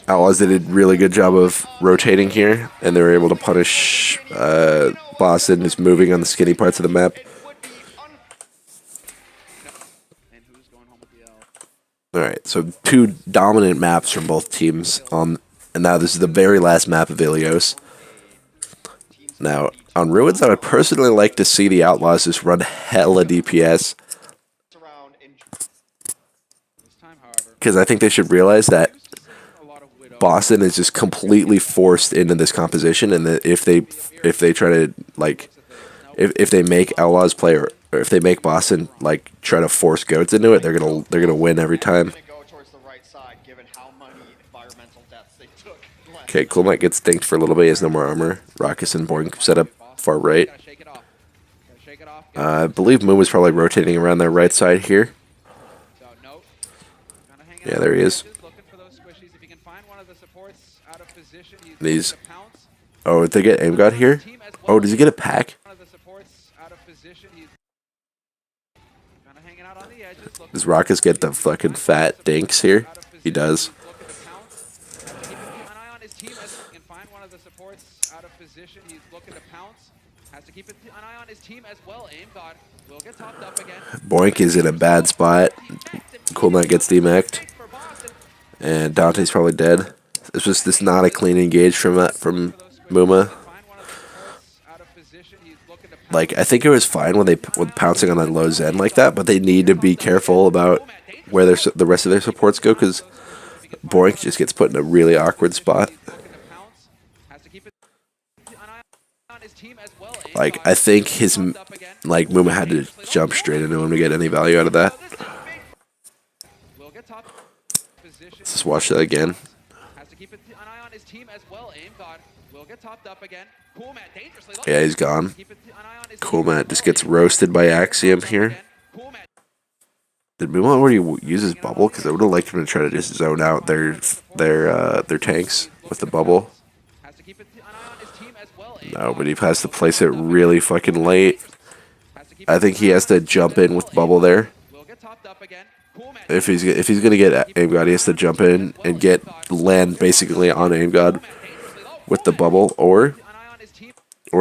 Speaker 1: Outlaws did a really good job of rotating here, and they were able to punish Boston just moving on the skinny parts of the map. Alright, so 2 dominant maps from both teams, and now this is the very last map of Ilios. Now, on Ruins, I would personally like to see the Outlaws just run hella DPS, because I think they should realize that Boston is just completely forced into this composition, and that if they try to, like, if they make Outlaws play, or if they make Boston like try to force goats into it, they're gonna win every time. Okay, Coolmite gets dinked for a little bit. He has no more armor. Raucous and Boink set up far right. I believe Moon was probably rotating around their right side here. Yeah, there he is. These. Oh, did they get aim god here? Oh, does he get a pack? Does Raucous get the fucking fat dinks here? He does. Boink is in a bad spot. Coolmite gets demeched. And Dante's probably dead. It's just this not a clean engage from Muma. Like, I think it was fine when they were pouncing on that low Zen like that, but they need to be careful about where the rest of their supports go, because Boink just gets put in a really awkward spot. Like, I think Muma had to jump straight into him to get any value out of that. Let's just watch that again.
Speaker 3: to keep an eye on his team as well. Aim God will get topped up again. Cool Matt dangerously.
Speaker 1: Yeah, he's gone.
Speaker 3: Keep an eye on his
Speaker 1: Cool
Speaker 3: team as
Speaker 1: Matt just
Speaker 3: well.
Speaker 1: gets roasted by Axiom here.
Speaker 3: Cool Matt
Speaker 1: Did Muma already use his bubble? Because I would have liked him to try to just zone out their tanks with the bubble.
Speaker 3: has to keep an eye on his team as well.
Speaker 1: No, but he has to place it really fucking late. I think he has to jump in with bubble there.
Speaker 3: Will get topped up again. Cool Matt
Speaker 1: If he's gonna get Aim God, he has to jump in and land basically on Aim God with the bubble, or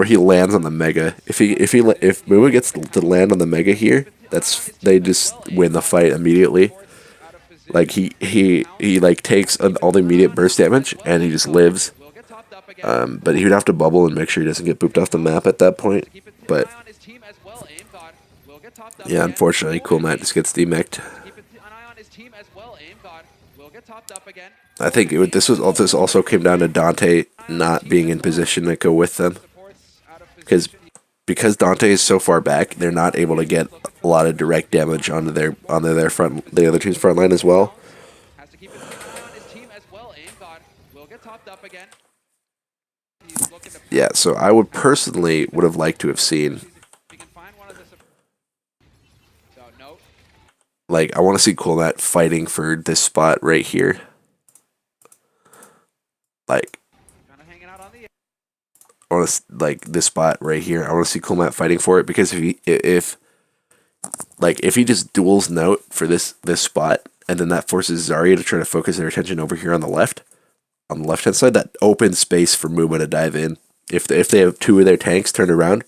Speaker 1: he lands on the mega. If Muma gets to land on the mega here, they just win the fight immediately. Like he like takes all the immediate burst damage and he just lives. But he would have to bubble and make sure he doesn't get booped off the map at that point. But yeah, unfortunately, Cool Matt just gets demeched. I think this also came down to Dante not being in position to go with them, because Dante is so far back, they're not able to get a lot of direct damage onto the other team's front line as well. Yeah, so I would personally have liked to have seen, like, I want to see Cool Matt fighting for this spot right here. Like, I want to, like, this spot right here. I want to see Cool Matt fighting for it, because if he just duels Note for this spot, and then that forces Zarya to try to focus their attention over here on the left-hand side, that opens space for Muma to dive in. If they have two of their tanks turned around,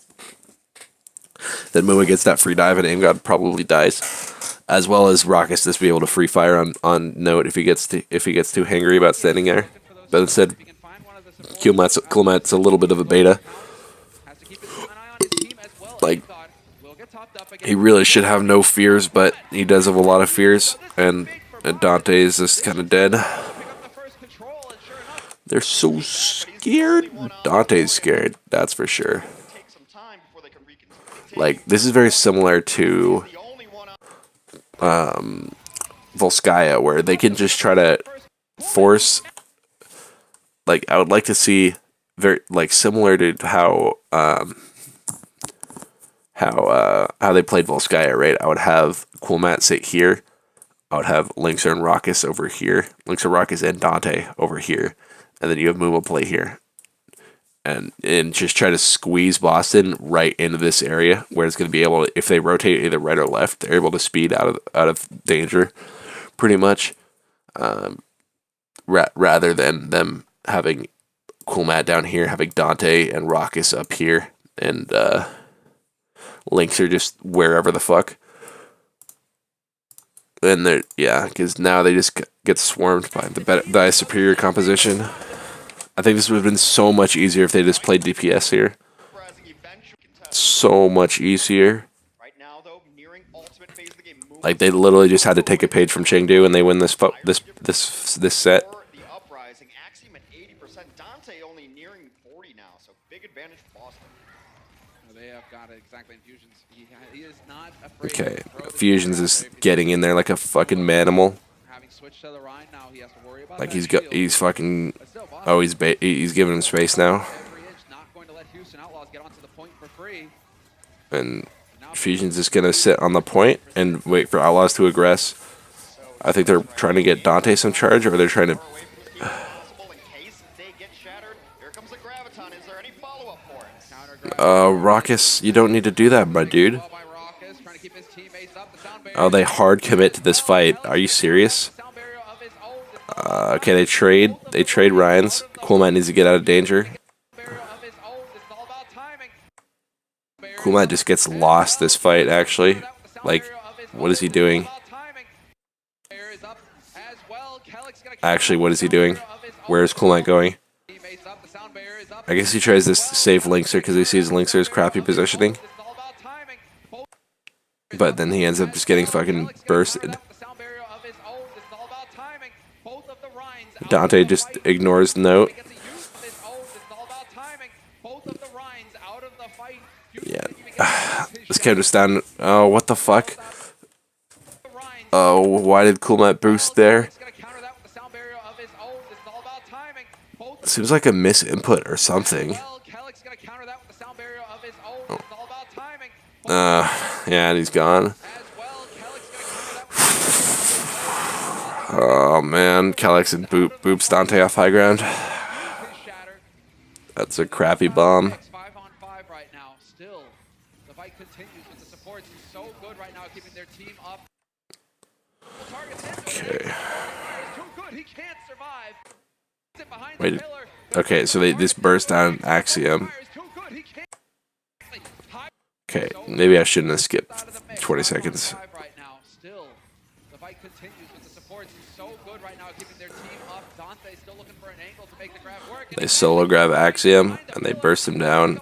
Speaker 1: then Muma gets that free dive and Aim God probably dies, as well as Rockus just be able to free fire on Note if he gets too hangry about standing there. But instead, Cool Matt's a little bit of a beta. Like, he really should have no fears, but he does have a lot of fears, and Dante is just kind of dead. They're so scared. Dante's scared, that's for sure. Like, this is very similar to Volskaya, where they can just try to force. Like, I would like to see similar to how they played Volskaya, right? I would have Cool Matt sit here. I would have Linkser and Rockus over here. Linkser, Rockus, and Dante over here. And then you have Muma play here. And just try to squeeze Boston right into this area where it's going to be able to, if they rotate either right or left, they're able to speed out of danger, pretty much. Rather than them having Cool Matt down here, having Dante and Rockus up here, and Linkser just wherever the fuck. And they're, yeah, because now they just get swarmed by the superior composition. I think this would have been so much easier if they just played DPS here. So much easier. Like, they literally just had to take a page from Chengdu and they win this set. Okay, Fusions is getting in there like a fucking manimal. Like, he's fucking. Oh, he's giving him space now. And Fusion's just gonna sit on the point and wait for Outlaws to aggress. I think they're trying to get Dante some charge, or they're trying to. Rockus, you don't need to do that, my dude. Oh, they hard commit to this fight. Are you serious? Okay, they trade Ryan's. Cool Matt needs to get out of danger. Cool Matt just gets lost this fight, actually. Like, what is he doing? Actually, what is he doing? Where is Cool Matt going? I guess he tries to save Linkser because he sees Linkser's crappy positioning. But then he ends up just getting fucking bursted. Dante just ignores Note. Yeah. This came just down. Oh, what the fuck? Oh, why did Cool Matt boost there?
Speaker 3: his own. This is all about timing. Both
Speaker 1: Seems like a misinput or something.
Speaker 3: well, Kellick's gonna counter that with the sound barrier of his own. This is all about timing.
Speaker 1: Yeah, and he's gone.
Speaker 3: As well, Kellick's gonna counter that with
Speaker 1: Oh man, Calyx and boops Dante off high ground.
Speaker 3: his shatter.
Speaker 1: That's a crappy bomb.
Speaker 3: 5-on-5 right now. Still, the fight continues with the supports so good right now, keeping their team up.
Speaker 1: Okay.
Speaker 3: Too good. He can't survive. Sit behind
Speaker 1: Wait.
Speaker 3: the pillar.
Speaker 1: Okay, so they just burst down Axiom.
Speaker 3: Too good. He can't.
Speaker 1: Okay, maybe I shouldn't have skipped 20 seconds.
Speaker 3: Right now. Still, the fight continues with the supports so good right now, keeping their team up. Dante still looking for an angle to make the grab work.
Speaker 1: They solo grab Axiom and they burst him down.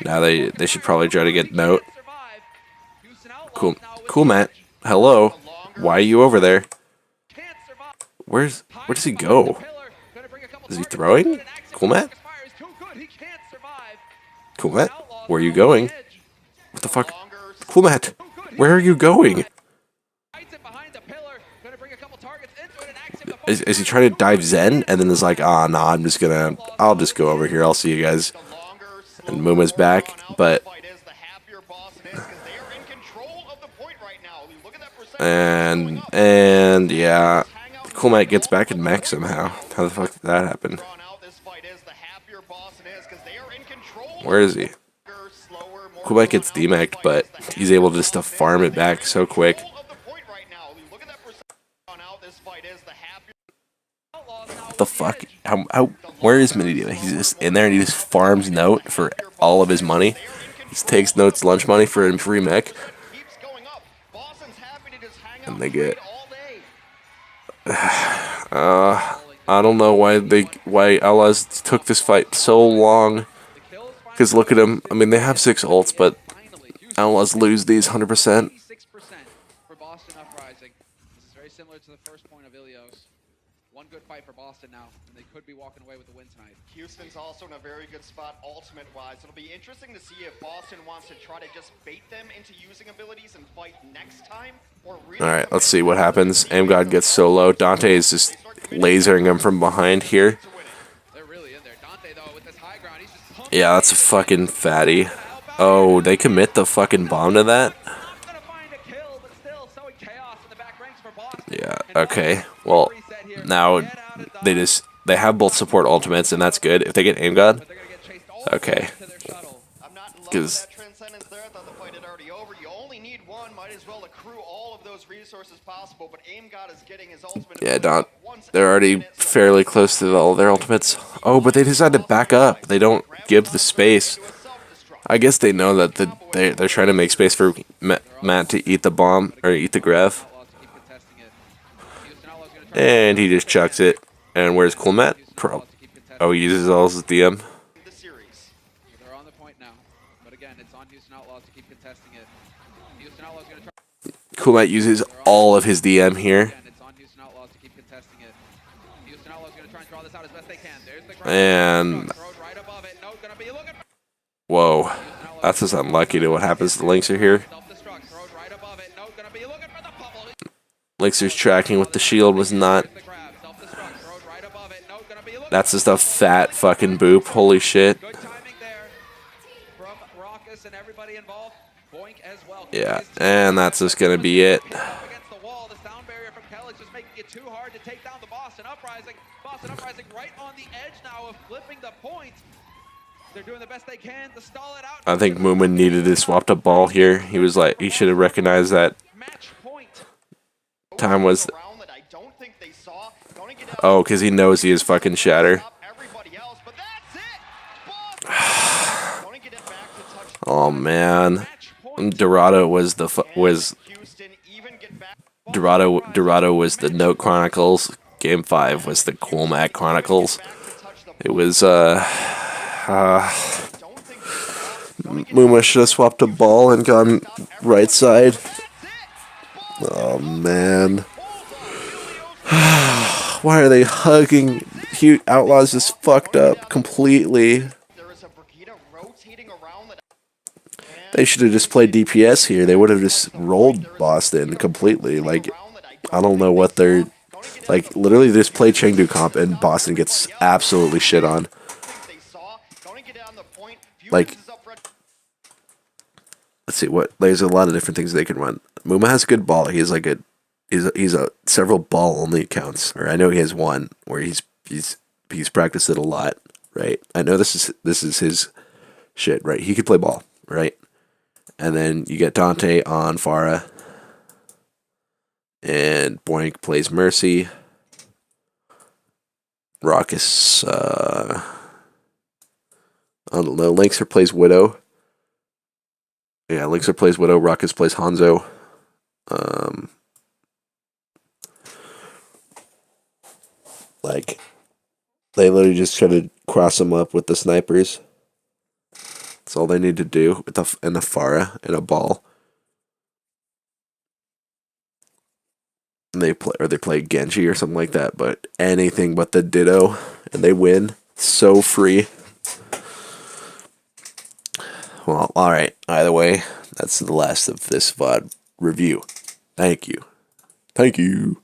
Speaker 1: Now they should probably try to get Note. Cool, Matt. Hello. Why are you over there? Where does he go? Is he throwing? Cool, Matt. Cool, Matt. Where are you going? What the fuck? Cool, Matt. Where are you going? Is he trying to dive Zen and then is like, ah, nah, I'll just go over here. I'll see you guys. And Muma's back, but and yeah, Cool Matt gets back in mech somehow. How the fuck did that happen? Where is he? Cool Matt gets demeched, but he's able just to farm it back so quick. What the fuck? How? Where is Mini Demon? He's just in there and he just farms Note for all of his money. Just takes Note's lunch money for a free mech. And they get I don't know why Outlaws took this fight so long. Because look at him. I mean, they have 6 ults, but Outlaws lose these 100%.
Speaker 3: For Boston Uprising. This is very similar to the first point of Ilios. One good fight for Boston now, and they could be walking away with the win tonight.
Speaker 2: Houston's also in a very good spot ultimate-wise. It'll be interesting to see if Boston wants to try to just bait them into using abilities and fight next time, or really.
Speaker 1: Alright, let's see what happens. AimGod gets solo. Dante is just lasering him from behind here.
Speaker 3: They're really in there. Dante, though, with this high ground, he's just
Speaker 1: Yeah, that's a fucking fatty. Oh, they commit the fucking bomb to that? Yeah, okay. Well, now they have both support ultimates, and that's good. If they get AimGod, okay. Because yeah, they're already fairly close to all their ultimates. Oh, but they decided to back up. They don't give the space. I guess they know that they're trying to make space for Matt to eat the bomb or eat the Grev. And he just chucks it. And where's Cool Matt? Oh, he uses all his DM.
Speaker 3: They're on the point now. But again, it's on Houston Outlaws to keep contesting it. Houston Outlaws going to try.
Speaker 1: Cool Matt uses all of his DM here.
Speaker 3: Again, it's on Houston Outlaws to keep contesting it. Houston Outlaws going to try and draw this out as best they can. There's the grab.
Speaker 1: And
Speaker 3: Right above it. No, gonna be looking.
Speaker 1: whoa, that's just unlucky to what happens to Linkser here.
Speaker 3: Right above it. No, gonna be looking for the bubble.
Speaker 1: Linkser's tracking with the shield was not. That's just a fat fucking boop. Holy shit.
Speaker 3: Good timing there from Raucus and everybody involved. Boink as well.
Speaker 1: Yeah, and that's just gonna be it.
Speaker 3: Against the wall, the sound barrier from Kellic just making it too hard to take down the Boston Uprising. Boston Uprising right on the edge now of flipping the point. They're doing the best they can to stall it out.
Speaker 1: I think Moomin needed to swap a ball here. He was like, he should have recognized that
Speaker 3: Match point.
Speaker 1: time was. Oh, because he knows he is fucking Shatter. Oh man, Dorado was the Dorado was the Note Chronicles. Game 5 was the Cool Matt Chronicles. It was Muma should have swapped a ball and gone right side. Oh man. Why are they hugging? Outlaws just fucked up completely. They should have just played DPS here. They would have just rolled Boston completely. Like, I don't know what they're Like, literally just play Chengdu comp and Boston gets absolutely shit on. Like, let's see what. There's a lot of different things they can run. Muma has good ball. He's like he's a several ball only accounts. Or I know he has one where he's practiced it a lot. Right. I know this is his shit. Right. He could play ball. Right. And then you get Dante on Farah. And Boink plays Mercy. Raucus, I don't know. Linkser plays Widow. Yeah, Linkser plays Widow. Raucus plays Hanzo. Like, they literally just try to cross them up with the snipers. That's all they need to do with and the Farah and a ball. And they play Genji or something like that, but anything but the Ditto, and they win. So free. Well, alright. Either way, that's the last of this VOD review. Thank you. Thank you.